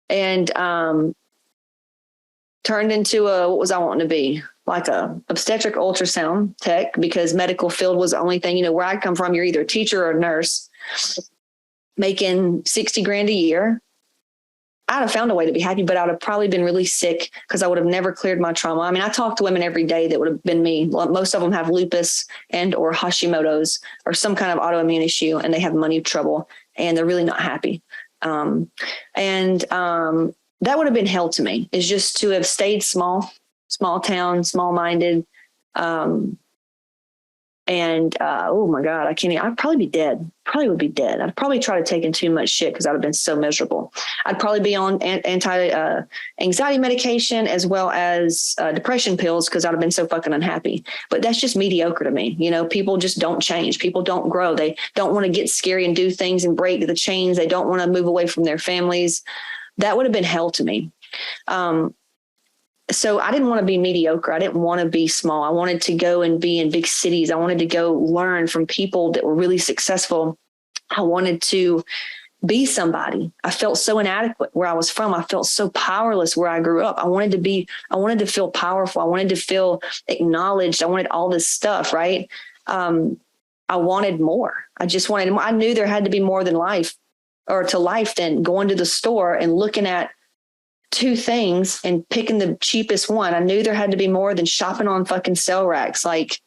and turned into what was I wanting to be? Like a obstetric ultrasound tech, because medical field was the only thing, where I come from, you're either a teacher or a nurse, making 60 grand a year. I'd have found a way to be happy, but I'd have probably been really sick because I would have never cleared my trauma. I mean, I talk to women every day that would have been me. Most of them have lupus and or Hashimoto's or some kind of autoimmune issue, and they have money trouble and they're really not happy. That would have been hell to me, is just to have stayed small town, small-minded. Oh my God, I'd probably be dead. Probably would be dead. I'd probably try to take in too much shit because I'd have been so miserable. I'd probably be on anti-anxiety medication as well as depression pills because I'd have been so fucking unhappy. But that's just mediocre to me. People just don't change. People don't grow. They don't want to get scary and do things and break the chains. They don't want to move away from their families. That would have been hell to me. So I didn't want to be mediocre. I didn't want to be small. I wanted to go and be in big cities. I wanted to go learn from people that were really successful. I wanted to be somebody. I felt so inadequate where I was from. I felt so powerless where I grew up. I wanted to feel powerful. I wanted to feel acknowledged. I wanted all this stuff, right? I wanted more. I knew there had to be more than life than going to the store and looking at two things and picking the cheapest one. I knew there had to be more than shopping on fucking sale racks. Like,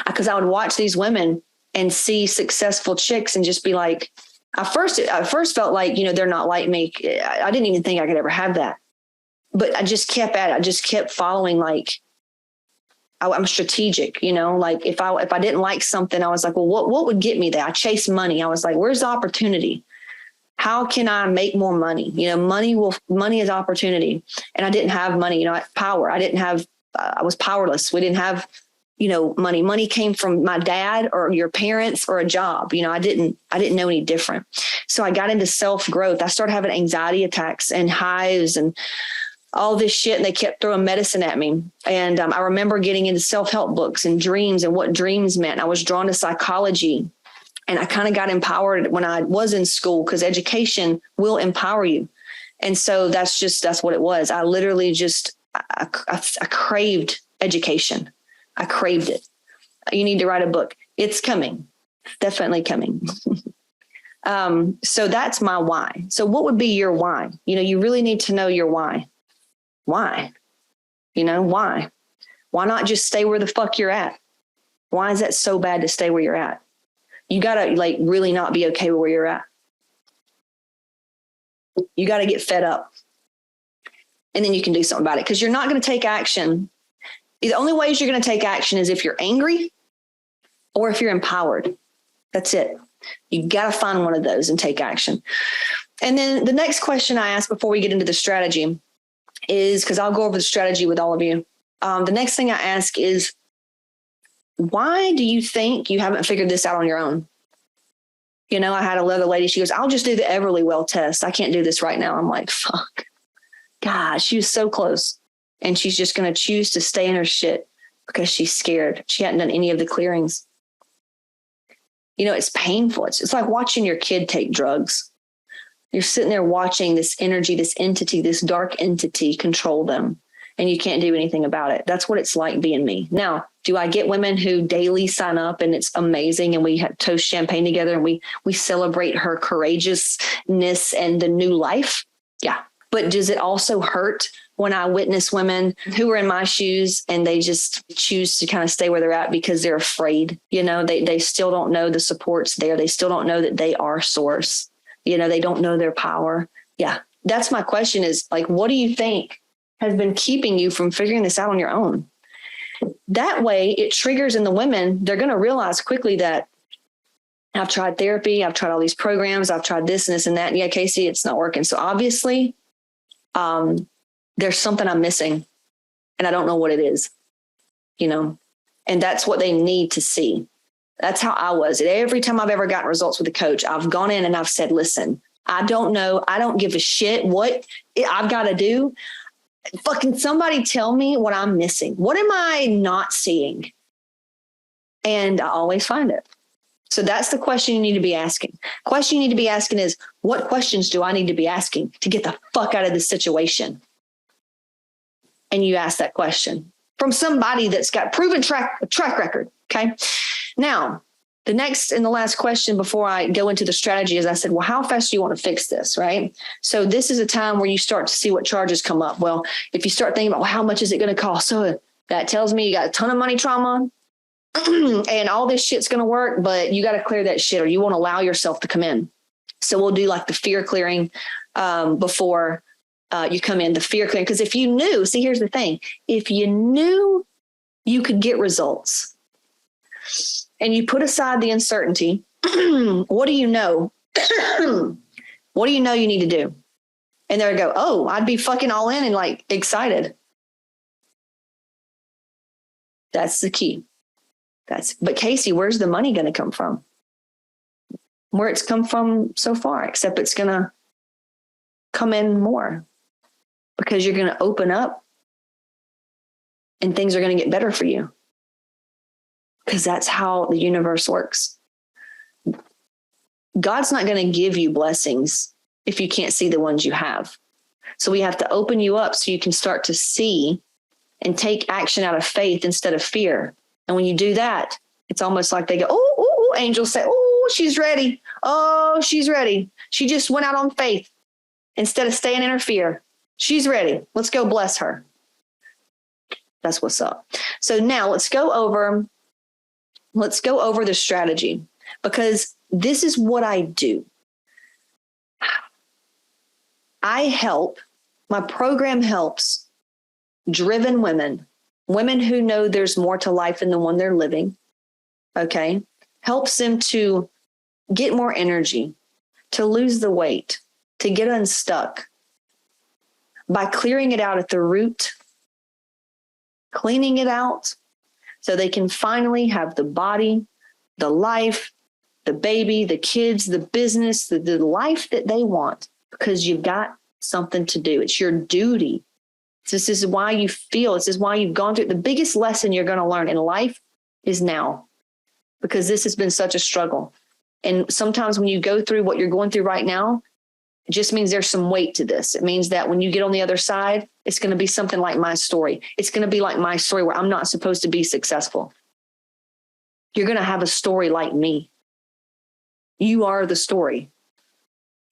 because I would watch these women and see successful chicks and just be like, I first felt like, they're not like me. I didn't even think I could ever have that, but I just kept at it. I just kept following, like, I'm strategic, like if I didn't like something, I was like, well, what would get me there? I chased money. I was like, where's the opportunity? How can I make more money? Money is opportunity. And I didn't have money, power. I was powerless. We didn't have, money. Money came from my dad or your parents or a job. I didn't know any different. So I got into self-growth. I started having anxiety attacks and hives and all this shit. And they kept throwing medicine at me. And I remember getting into self-help books and dreams and what dreams meant. I was drawn to psychology. And I kind of got empowered when I was in school, because education will empower you. And so that's what it was. I literally I craved education. I craved it. You need to write a book. It's coming. It's definitely coming. So that's my why. So what would be your why? You really need to know your why. Why? Why? Why not just stay where the fuck you're at? Why is that so bad to stay where you're at? You got to really not be okay with where you're at. You got to get fed up, and then you can do something about it, because you're not going to take action. The only ways you're going to take action is if you're angry or if you're empowered. That's it. You got to find one of those and take action. And then the next question I ask before we get into the strategy is, because I'll go over the strategy with all of you. The next thing I ask is, why do you think you haven't figured this out on your own? I had another lady, she goes, I'll just do the Everlywell test. I can't do this right now. I'm like, fuck. God, she was so close. And she's just going to choose to stay in her shit because she's scared. She hadn't done any of the clearings. It's painful. It's like watching your kid take drugs. You're sitting there watching this energy, this entity, this dark entity control them. And you can't do anything about it. That's what it's like being me. Now, do I get women who daily sign up and it's amazing and we have toast champagne together and we celebrate her courageousness and the new life? Yeah. But does it also hurt when I witness women who are in my shoes and they just choose to kind of stay where they're at because they're afraid? They still don't know the support's there. They still don't know that they are source. They don't know their power. Yeah. That's my question is, like, what do you think has been keeping you from figuring this out on your own? That way it triggers in the women. They're going to realize quickly that I've tried therapy. I've tried all these programs. I've tried this and this and that. And yeah, Casey, it's not working. So obviously there's something I'm missing and I don't know what it is, and that's what they need to see. That's how I was. Every time I've ever gotten results with a coach, I've gone in and I've said, listen, I don't know. I don't give a shit what I've got to do. Fucking somebody tell me what I'm missing. What am I not seeing? And I always find it. So that's the question you need to be asking. Question you need to be asking is, what questions do I need to be asking to get the fuck out of this situation? And you ask that question from somebody that's got proven track record. Okay. Now, the next and the last question before I go into the strategy is, I said, well, how fast do you want to fix this? Right. So this is a time where you start to see what charges come up. Well, if you start thinking about, well, how much is it going to cost? So that tells me you got a ton of money trauma and all this shit's going to work, but you got to clear that shit or you won't allow yourself to come in. So we'll do like the fear clearing before you come in, the fear clearing. Because if you knew, see, here's the thing. If you knew you could get results, and you put aside the uncertainty, what do you know? What do you know you need to do? And there I go, oh, I'd be fucking all in and like excited. That's the key. But Casey, where's the money going to come from? Where it's come from so far, except it's going to come in more because you're going to open up and things are going to get better for you. Because that's how the universe works. God's not going to give you blessings if you can't see the ones you have. So we have to open you up so you can start to see and take action out of faith instead of fear. And when you do that, it's almost like they go, oh, angels say, oh, she's ready. Oh, she's ready. She just went out on faith instead of staying in her fear. She's ready. Let's go bless her. That's what's up. So now let's go over the strategy, because this is what I do. My program helps driven women who know there's more to life than the one they're living. Okay. Helps them to get more energy, to lose the weight, to get unstuck by clearing it out at the root, cleaning it out so they can finally have the body, the life, the baby, the kids, the business, the life that they want, because you've got something to do. It's your duty. This is why you feel, this is why you've gone through. The biggest lesson you're going to learn in life is now, because this has been such a struggle. And sometimes when you go through what you're going through right now, it just means there's some weight to this. It means that when you get on the other side, it's going to be something like my story. It's going to be like my story where I'm not supposed to be successful. You're going to have a story like me. You are the story.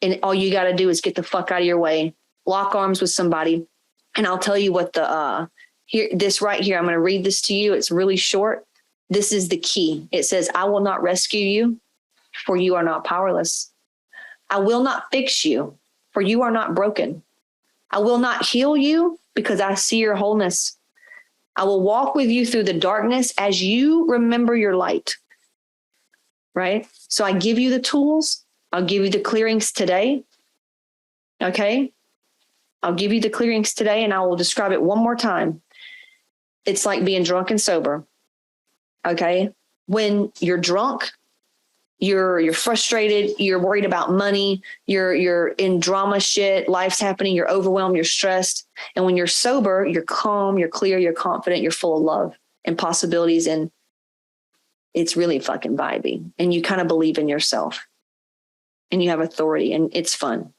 And all you got to do is get the fuck out of your way, lock arms with somebody. And I'll tell you what this right here, I'm going to read this to you. It's really short. This is the key. It says, I will not rescue you, for you are not powerless. I will not fix you, for you are not broken. I will not heal you, because I see your wholeness. I will walk with you through the darkness as you remember your light. Right? So I give you the tools. I'll give you the clearings today. Okay? I'll give you the clearings today, and I will describe it one more time. It's like being drunk and sober. Okay? When you're drunk, you're frustrated, you're worried about money, you're in drama shit, life's happening, you're overwhelmed, you're stressed. And when you're sober, you're calm, you're clear, you're confident, you're full of love and possibilities, and it's really fucking vibey. And you kind of believe in yourself and you have authority, and it's fun.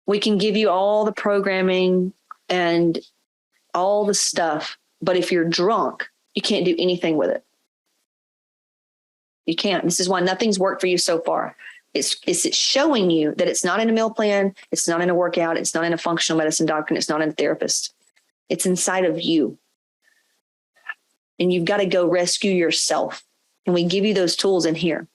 We can give you all the programming and all the stuff, but if you're drunk, you can't do anything with it. You can't. This is why nothing's worked for you so far. It's showing you that it's not in a meal plan. It's not in a workout. It's not in a functional medicine doctor. It's not in a therapist. It's inside of you. And you've got to go rescue yourself. And we give you those tools in here,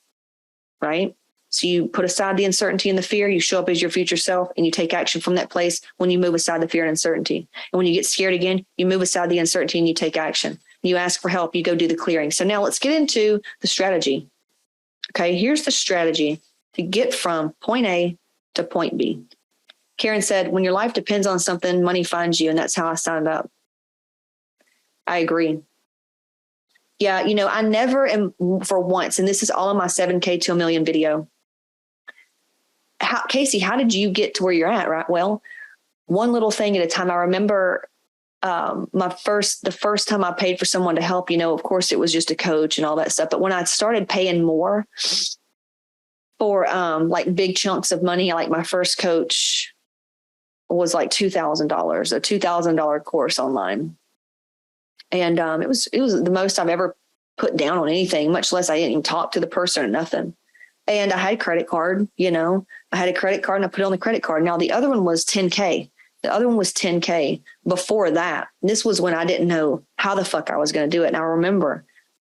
right? So you put aside the uncertainty and the fear. You show up as your future self, and you take action from that place when you move aside the fear and uncertainty. And when you get scared again, you move aside the uncertainty and you take action. You ask for help, you go do the clearing. So now let's get into the strategy. Okay, here's the strategy to get from point A to point B. Karen said, when your life depends on something, money finds you. And that's how I signed up. I agree. Yeah, I never am for once, and this is all in my 7K to a million video. Casey, how did you get to where you're at? Right. Well, one little thing at a time. I remember the first time I paid for someone to help, of course it was just a coach and all that stuff. But when I started paying more for like big chunks of money, like my first coach was like $2,000, a $2,000 course online. And it was the most I've ever put down on anything, much less I didn't even talk to the person or nothing. And I had a credit card, I had a credit card and I put it on the credit card. Now the other one was 10K. The other one was 10K before that. This was when I didn't know how the fuck I was going to do it. And I remember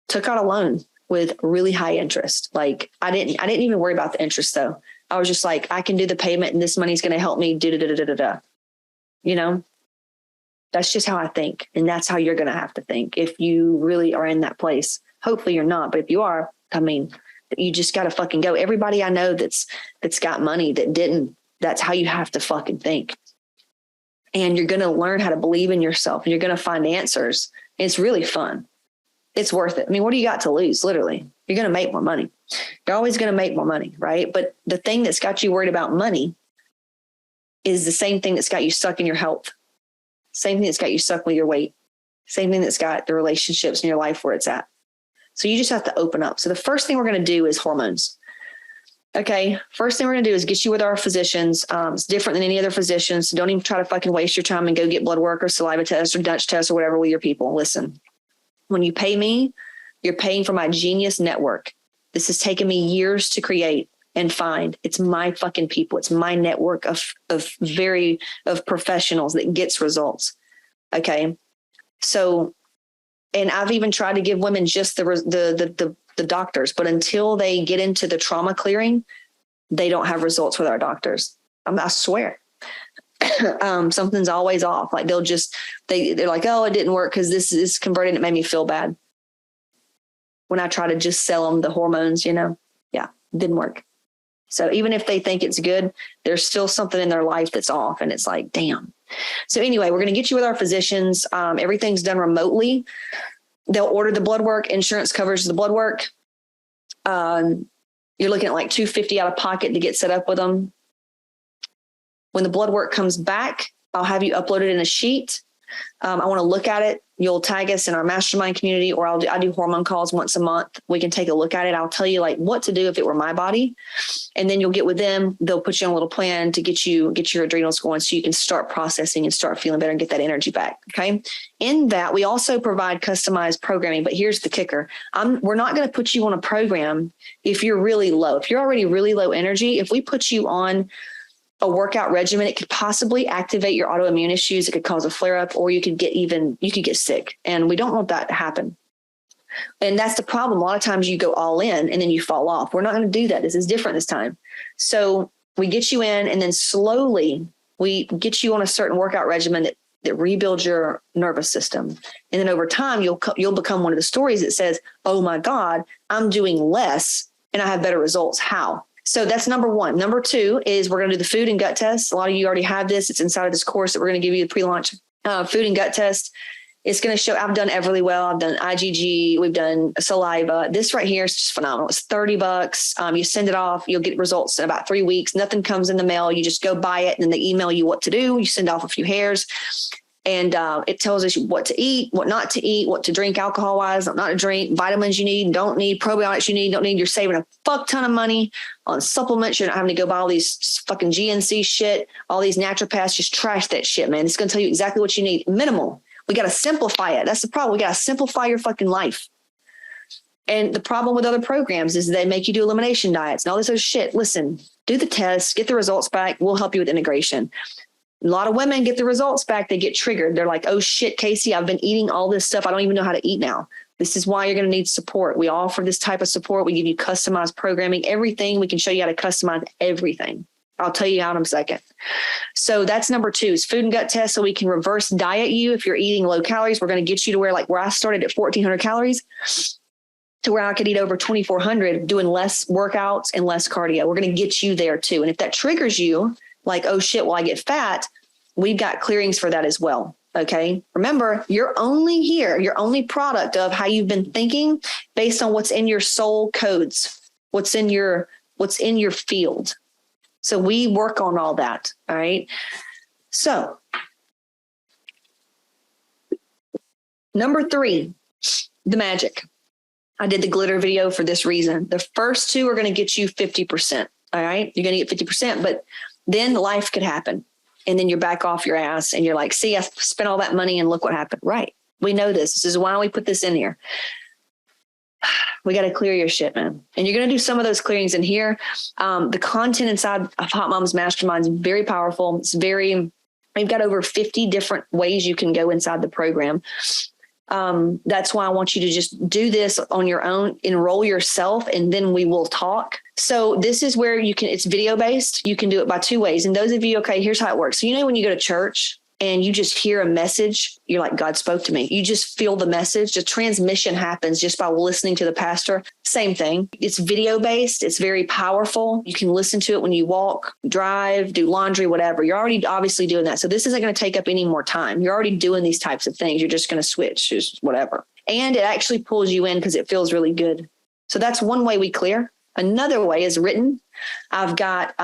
took out a loan with really high interest. Like I didn't even worry about the interest though. I was just like, I can do the payment and this money's going to help me That's just how I think. And that's how you're going to have to think if you really are in that place. Hopefully you're not, but if you are, you just got to fucking go. Everybody I know that's got money that didn't, that's how you have to fucking think. And you're going to learn how to believe in yourself and you're going to find answers. It's really fun. It's worth it. What do you got to lose? Literally, you're going to make more money. You're always going to make more money, right? But the thing that's got you worried about money is the same thing that's got you stuck in your health. Same thing that's got you stuck with your weight. Same thing that's got the relationships in your life where it's at. So you just have to open up. So the first thing we're going to do is hormones. Okay. First thing we're going to do is get you with our physicians. It's different than any other physicians. So don't even try to fucking waste your time and go get blood work or saliva test or Dutch test or whatever with your people. Listen, when you pay me, you're paying for my genius network. This has taken me years to create. and find. It's my fucking people. It's my network of professionals that gets results. Okay. So, and I've even tried to give women just the doctors, but until they get into the trauma clearing, they don't have results with our doctors. I swear. Something's always off. Like they're like, oh, it didn't work because this is converting. It made me feel bad. When I try to just sell them the hormones, yeah, it didn't work. So even if they think it's good, there's still something in their life that's off. And it's like, damn. So anyway, we're going to get you with our physicians. Everything's done remotely. They'll order the blood work. Insurance covers the blood work. You're looking at like $250 out of pocket to get set up with them. When the blood work comes back, I'll have you upload it in a sheet. I want to look at it. You'll tag us in our mastermind community, or I do hormone calls once a month. We can take a look at it. I'll tell you like what to do if it were my body. And then you'll get with them. They'll put you on a little plan to get your adrenals going so you can start processing and start feeling better and get that energy back. Okay. In that, we also provide customized programming, but here's the kicker. We're not going to put you on a program if you're really low. If you're already really low energy, if we put you on a workout regimen, it could possibly activate your autoimmune issues. It could cause a flare up, or you could get sick. And we don't want that to happen. And that's the problem. A lot of times you go all in and then you fall off. We're not going to do that. This is different this time. So we get you in, and then slowly we get you on a certain workout regimen that rebuilds your nervous system. And then over time, you'll become one of the stories that says, oh my God, I'm doing less and I have better results. How? So that's number one. Number two is we're going to do the food and gut test. A lot of you already have this. It's inside of this course that we're going to give you the pre-launch food and gut test. It's going to show, I've done Everly Well. I've done IgG. We've done saliva. This right here is just phenomenal. It's $30. You send it off. You'll get results in about 3 weeks. Nothing comes in the mail. You just go buy it and then they email you what to do. You send off a few hairs. And it tells us what to eat, what not to eat, what to drink alcohol-wise, not to drink, vitamins you need, don't need, probiotics you need, don't need. You're saving a fuck ton of money on supplements. You're not having to go buy all these fucking GNC shit, all these naturopaths. Just trash that shit, man. It's going to tell you exactly what you need. Minimal. We got to simplify it. That's the problem. We got to simplify your fucking life. And the problem with other programs is they make you do elimination diets and all this other shit. Listen, do the test, get the results back. We'll help you with integration. A lot of women get the results back. They get triggered. They're like, oh shit, Casey, I've been eating all this stuff. I don't even know how to eat now. This is why you're going to need support. We offer this type of support. We give you customized programming, everything. We can show you how to customize everything. I'll tell you how in a second. So that's number two is food and gut test. So we can reverse diet you. If you're eating low calories, we're going to get you to where I started at 1,400 calories to where I could eat over 2,400 doing less workouts and less cardio. We're going to get you there too. And if that triggers you, like, oh shit, well, I get fat, we've got clearings for that as well. Okay. Remember, you're only product of how you've been thinking based on what's in your soul codes, what's in your field. So we work on all that. All right. So number three, the magic. I did the glitter video for this reason. The first two are going to get you 50%. All right. You're going to get 50%, but then life could happen. And then you're back off your ass and you're like, see, I spent all that money and look what happened. Right. We know this. This is why we put this in here. We got to clear your shit, man. And you're going to do some of those clearings in here. The content inside of Hotmomz Mastermind is very powerful. We've got over 50 different ways you can go inside the program. That's why I want you to just do this on your own, enroll yourself, and then we will talk. So this is where it's video based. You can do it by two ways. And those of you, okay, here's how it works. So, when you go to church and you just hear a message, you're like, God spoke to me. You just feel the message. The transmission happens just by listening to the pastor. Same thing. It's video based. It's very powerful. You can listen to it when you walk, drive, do laundry, whatever. You're already obviously doing that. So this isn't going to take up any more time. You're already doing these types of things. You're just going to switch, just whatever. And it actually pulls you in because it feels really good. So that's one way we clear. Another way is written. I've got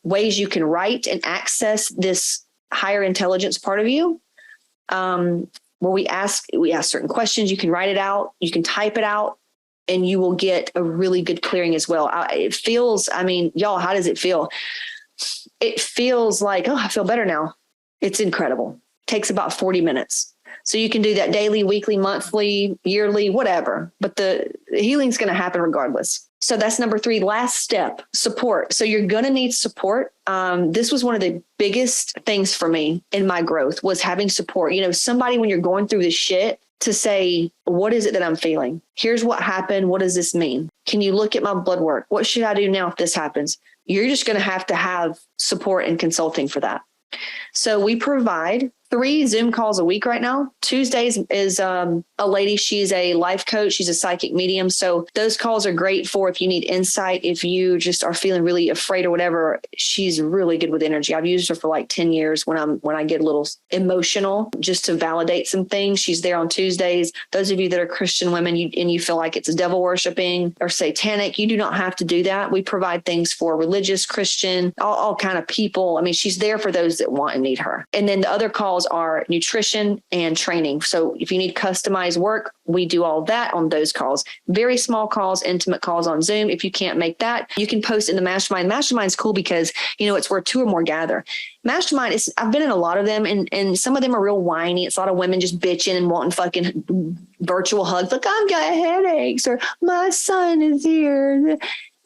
ways you can write and access this higher intelligence part of you, where we ask certain questions. You can write it out, you can type it out, and you will get a really good clearing as well. It feels, y'all, how does it feel? It feels like, oh, I feel better now. It's incredible. It takes about 40 minutes. So you can do that daily, weekly, monthly, yearly, whatever. But the healing's going to happen regardless. So that's number 3, last step, support. So you're going to need support. This was one of the biggest things for me in my growth was having support. You know, somebody when you're going through this shit to say, what is it that I'm feeling? Here's what happened. What does this mean? Can you look at my blood work? What should I do now if this happens? You're just going to have support and consulting for that. So we provide 3 Zoom calls a week right now. Tuesdays is a lady. She's a life coach. She's a psychic medium. So those calls are great for if you need insight, if you just are feeling really afraid or whatever. She's really good with energy. I've used her for like 10 years when I get a little emotional just to validate some things. She's there on Tuesdays. Those of you that are Christian women and you feel like it's devil worshiping or satanic, you do not have to do that. We provide things for religious, Christian, all kind of people. I mean, she's there for those that want and need her. And then the other calls are nutrition and training. So if you need customized work, we do all that on those calls. Very small calls, intimate calls on Zoom. If you can't make that, you can post in the mastermind. Mastermind's cool because, you know, it's where 2 or more gather. Mastermind is, I've been in a lot of them and some of them are real whiny. It's a lot of women just bitching and wanting fucking virtual hugs. Like, I've got headaches or my son is here.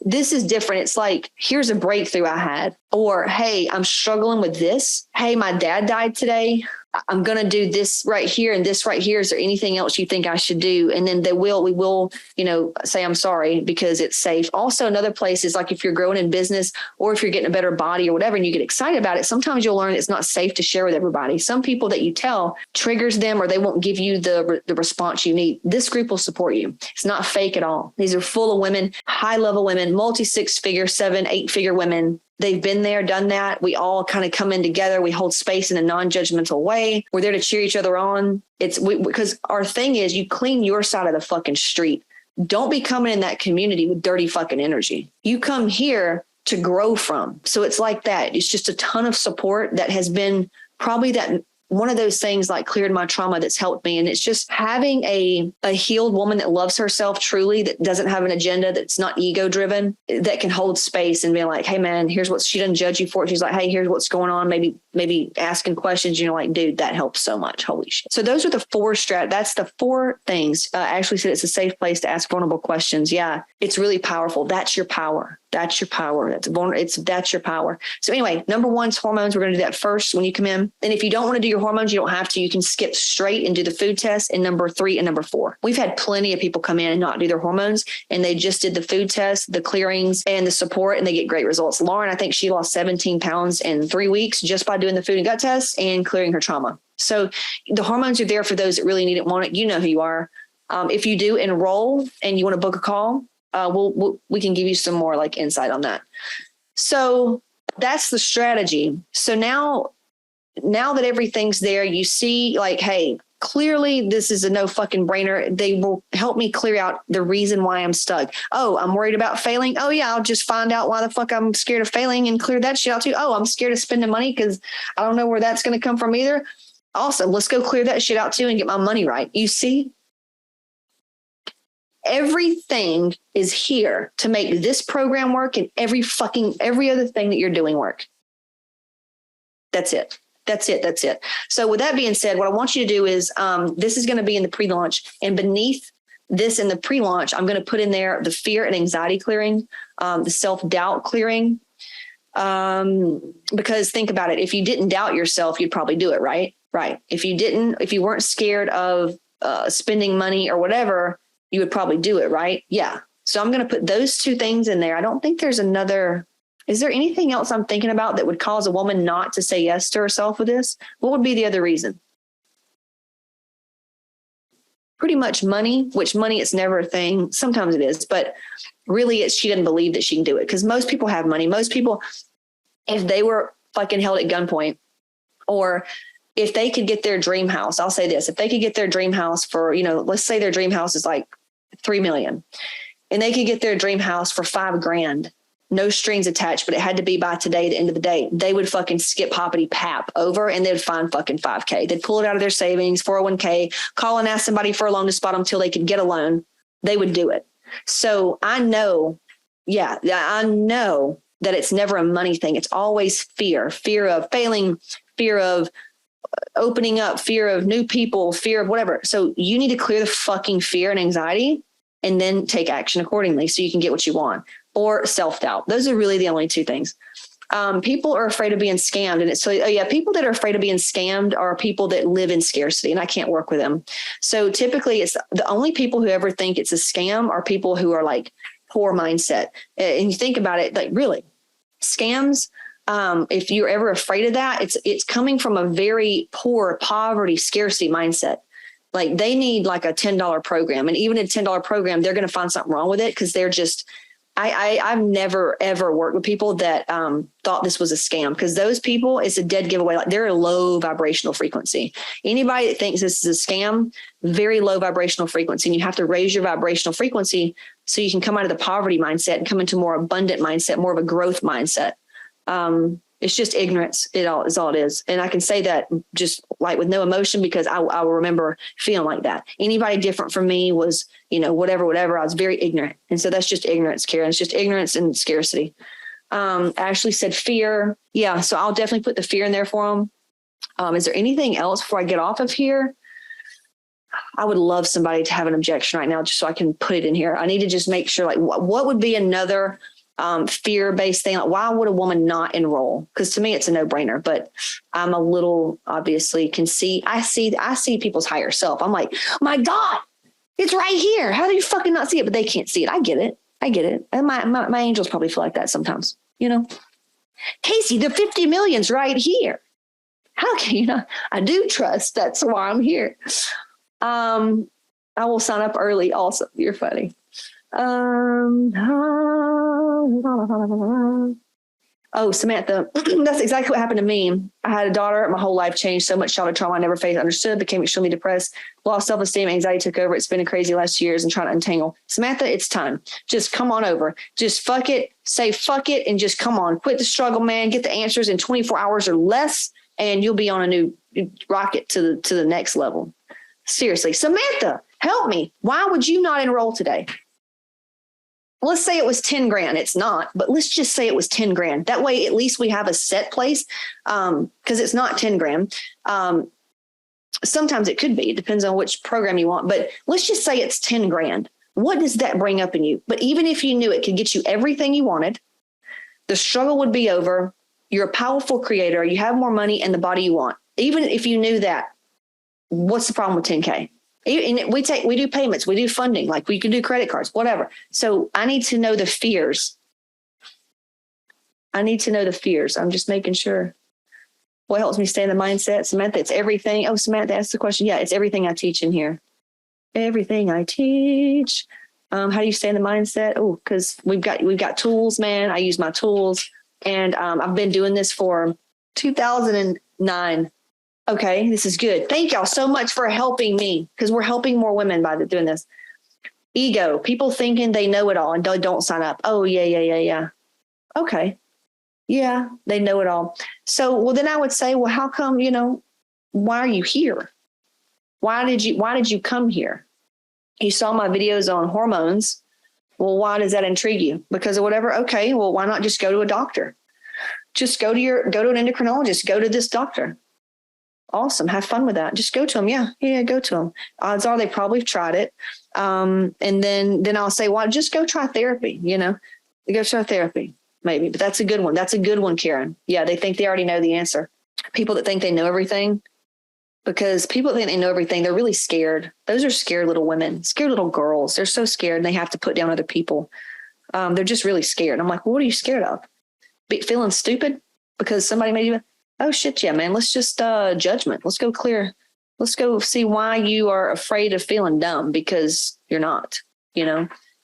This is different. It's like, here's a breakthrough I had, or, hey, I'm struggling with this. Hey, my dad died today. I'm going to do this right here and this right here. Is there anything else you think I should do? And then we will, you know, say, I'm sorry because it's safe. Also, another place is like if you're growing in business or if you're getting a better body or whatever, and you get excited about it, sometimes you'll learn it's not safe to share with everybody. Some people that you tell triggers them or they won't give you the response you need. This group will support you. It's not fake at all. These are full of women, high level women, multi 6-figure, 7, 8-figure women. They've been there, done that. We all kind of come in together. We hold space in a non-judgmental way. We're there to cheer each other on. Because our thing is you clean your side of the fucking street. Don't be coming in that community with dirty fucking energy. You come here to grow from. So it's like that. It's just a ton of support that has been probably that one of those things like cleared my trauma that's helped me. And it's just having a healed woman that loves herself truly, that doesn't have an agenda, that's not ego driven, that can hold space and be like, hey man, here's what she doesn't judge you for it. She's like, hey, here's what's going on. Maybe asking questions. You're like, dude, that helps so much. Holy shit. So those are the 4 that's the 4 things. Ashley said it's a safe place to ask vulnerable questions. Yeah, it's really powerful. That's your power. That's your power. That's your power. So anyway, number 1 is hormones. We're going to do that first when you come in. And if you don't want to do your hormones, you don't have to. You can skip straight and do the food test in number 3 and number 4. We've had plenty of people come in and not do their hormones, and they just did the food test, the clearings, and the support, and they get great results. Lauren, I think she lost 17 pounds in 3 weeks just by doing the food and gut test and clearing her trauma. So the hormones are there for those that really need it, want it. You know who you are. If you do enroll and you want to book a call, we can give you some more like insight on that. So that's the strategy. So now that everything's there, you see like, hey, clearly this is a no fucking brainer. They will help me clear out the reason why I'm stuck. Oh, I'm worried about failing. Oh yeah, I'll just find out why the fuck I'm scared of failing and clear that shit out too. Oh, I'm scared of spending money because I don't know where that's going to come from either. Awesome. Let's go clear that shit out too and get my money right. You see? Everything is here to make this program work and every other thing that you're doing work. That's it. So with that being said, what I want you to do is, this is going to be in the pre-launch, and beneath this in the pre-launch, I'm going to put in there the fear and anxiety clearing, the self-doubt clearing. Because think about it. If you didn't doubt yourself, you'd probably do it. Right. If you weren't scared of spending money or whatever, you would probably do it. Right. Yeah. So I'm going to put those 2 things in there. I don't think there's another. Is there anything else I'm thinking about that would cause a woman not to say yes to herself with this? What would be the other reason? Pretty much money, which money, it's never a thing. Sometimes it is, but really it's she doesn't believe that she can do it, because most people have money. Most people, if they were fucking held at gunpoint, or if they could get their dream house, I'll say this, if they could get their dream house for, let's say their dream house is like 3 million, and they could get their dream house for $5,000. No strings attached, but it had to be by today, the end of the day, they would fucking skip hoppity pap over and they'd find fucking $5,000. They'd pull it out of their savings, 401k, call and ask somebody for a loan to spot them till they could get a loan. They would do it. So I know that it's never a money thing. It's always fear of failing, fear of opening up, fear of new people, fear of whatever. So you need to clear the fucking fear and anxiety and then take action accordingly so you can get what you want. Or self-doubt. Those are really the only two things. People are afraid of being scammed. And it's so, people that are afraid of being scammed are people that live in scarcity, and I can't work with them. So typically it's the only people who ever think it's a scam are people who are like poor mindset. And you think about it, like really scams. If you're ever afraid of that, it's coming from a very poor poverty, scarcity mindset. Like they need like a $10 program, and even a $10 program, they're going to find something wrong with it. Cause they're just, I've never, ever worked with people that thought this was a scam, because those people, it's a dead giveaway. Like they're a low vibrational frequency. Anybody that thinks this is a scam, very low vibrational frequency. And you have to raise your vibrational frequency so you can come out of the poverty mindset and come into more abundant mindset, more of a growth mindset. It's just ignorance. It all is all it is. And I can say that just like with no emotion, because I will remember feeling like that. Anybody different from me was, whatever. I was very ignorant. And so that's just ignorance, Karen. It's just ignorance and scarcity. Ashley said fear. Yeah. So I'll definitely put the fear in there for them. Is there anything else before I get off of here? I would love somebody to have an objection right now, just so I can put it in here. I need to just make sure, like, what would be another fear-based thing? Like, why would a woman not enroll? Because to me, it's a no-brainer. But I'm a little obviously I see people's higher self. I'm like, my God, it's right here. How do you fucking not see it? But they can't see it. I get it. And my angels probably feel like that sometimes. Casey, the 50 million's right here. How can you not? I do trust. That's why I'm here. I will sign up early. Also, you're funny. Oh, Samantha, that's exactly what happened to me. I had a daughter. My whole life changed. So much childhood trauma I never faced, understood, became extremely depressed, lost self-esteem, anxiety took over. It's been a crazy last years and trying to untangle. Samantha, it's time. Just come on over. Just fuck it. Say fuck it and just come on. Quit the struggle, man. Get the answers in 24 hours or less, and you'll be on a new rocket to the next level. Seriously. Samantha, help me. Why would you not enroll today? Let's say it was 10 grand. It's not, but let's just say it was 10 grand. That way, at least we have a set place. Cause it's not 10 grand. Sometimes it could be, it depends on which program you want, but let's just say it's 10 grand. What does that bring up in you? But even if you knew it could get you everything you wanted, the struggle would be over. You're a powerful creator. You have more money and the body you want. Even if you knew that, what's the problem with 10K? And we do payments, we do funding, like we can do credit cards, whatever. So I need to know the fears. I'm just making sure. What helps me stay in the mindset? Samantha, it's everything. Oh, Samantha asked the question. Yeah, it's everything I teach in here. Everything I teach. How do you stay in the mindset? Oh, because we've got tools, man. I use my tools. And I've been doing this for 2009. Okay, this is good. Thank y'all so much for helping me, because we're helping more women by doing this. Ego, people thinking they know it all and don't sign up. Oh, yeah. Okay. Yeah, they know it all. So, well, then I would say, well, how come, why are you here? Why did you come here? You saw my videos on hormones. Well, why does that intrigue you? Because of whatever. Okay, well, why not just go to a doctor? Just go to an endocrinologist, go to this doctor. Awesome. Have fun with that. Just go to them. Yeah. Go to them. Odds are they probably tried it. And then I'll say, well, just go try therapy, go try therapy maybe, but that's a good one. That's a good one, Karen. Yeah. They think they already know the answer. People that think they know everything, because people that think they know everything, they're really scared. Those are scared little women, scared little girls. They're so scared and they have to put down other people. They're just really scared. I'm like, well, what are you scared of? Feeling stupid because somebody made you. Oh shit. Yeah, man. Let's just judgment. Let's go clear. Let's go see why you are afraid of feeling dumb, because you're not,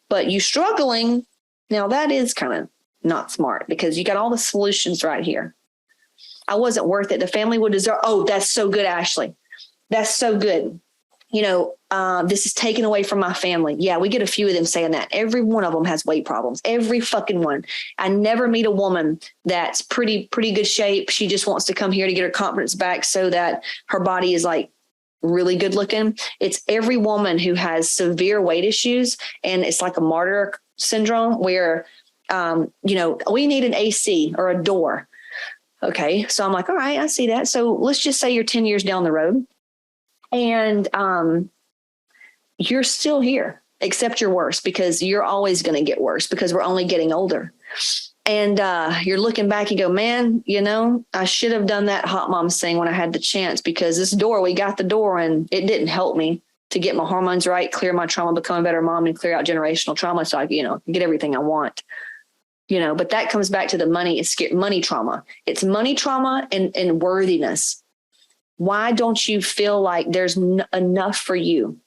but you struggling. Now that is kind of not smart, because you got all the solutions right here. I wasn't worth it. The family would deserve. Oh, that's so good, Ashley. That's so good. This is taken away from my family. Yeah, we get a few of them saying that. Every one of them has weight problems. Every fucking one. I never meet a woman that's pretty good shape. She just wants to come here to get her confidence back so that her body is like really good looking. It's every woman who has severe weight issues, and it's like a martyr syndrome where, we need an AC or a door. Okay. So I'm like, all right, I see that. So let's just say you're 10 years down the road and you're still here, except you're worse because you're always going to get worse because we're only getting older. And you're looking back and go, man, I should have done that Hotmomz thing when I had the chance, because we got the door and it didn't help me to get my hormones right, clear my trauma, become a better mom, and clear out generational trauma so I, get everything I want. But that comes back to the money. It's money trauma. It's money trauma and worthiness. Why don't you feel like there's enough for you?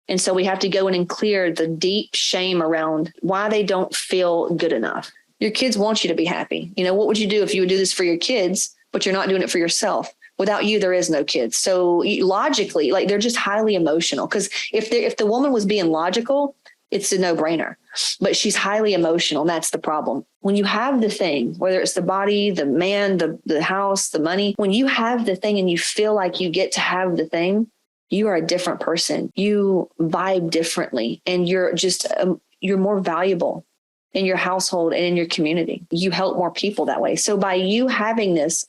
And so we have to go in and clear the deep shame around why they don't feel good enough. Your kids want you to be happy. What would you do if you would do this for your kids, but you're not doing it for yourself? Without you, there is no kids. So logically, like, they're just highly emotional. Because if the woman was being logical, it's a no-brainer. But she's highly emotional. And that's the problem. When you have the thing, whether it's the body, the man, the house, the money, when you have the thing and you feel like you get to have the thing, you are a different person. You vibe differently, and you're more valuable in your household and in your community. You help more people that way. So by you having this,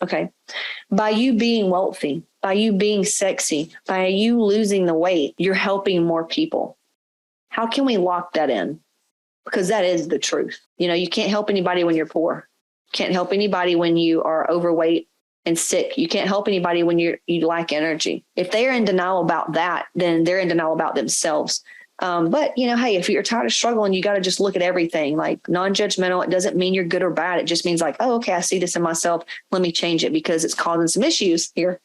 by you being wealthy, by you being sexy, by you losing the weight, you're helping more people. How can we lock that in? Because that is the truth. You can't help anybody when you're poor. Can't help anybody when you are overweight and sick. You can't help anybody when you lack energy. If they are in denial about that, then they're in denial about themselves. But hey, if you're tired of struggling, you got to just look at everything like non-judgmental. It doesn't mean you're good or bad. It just means like, oh, okay, I see this in myself. Let me change it because it's causing some issues here.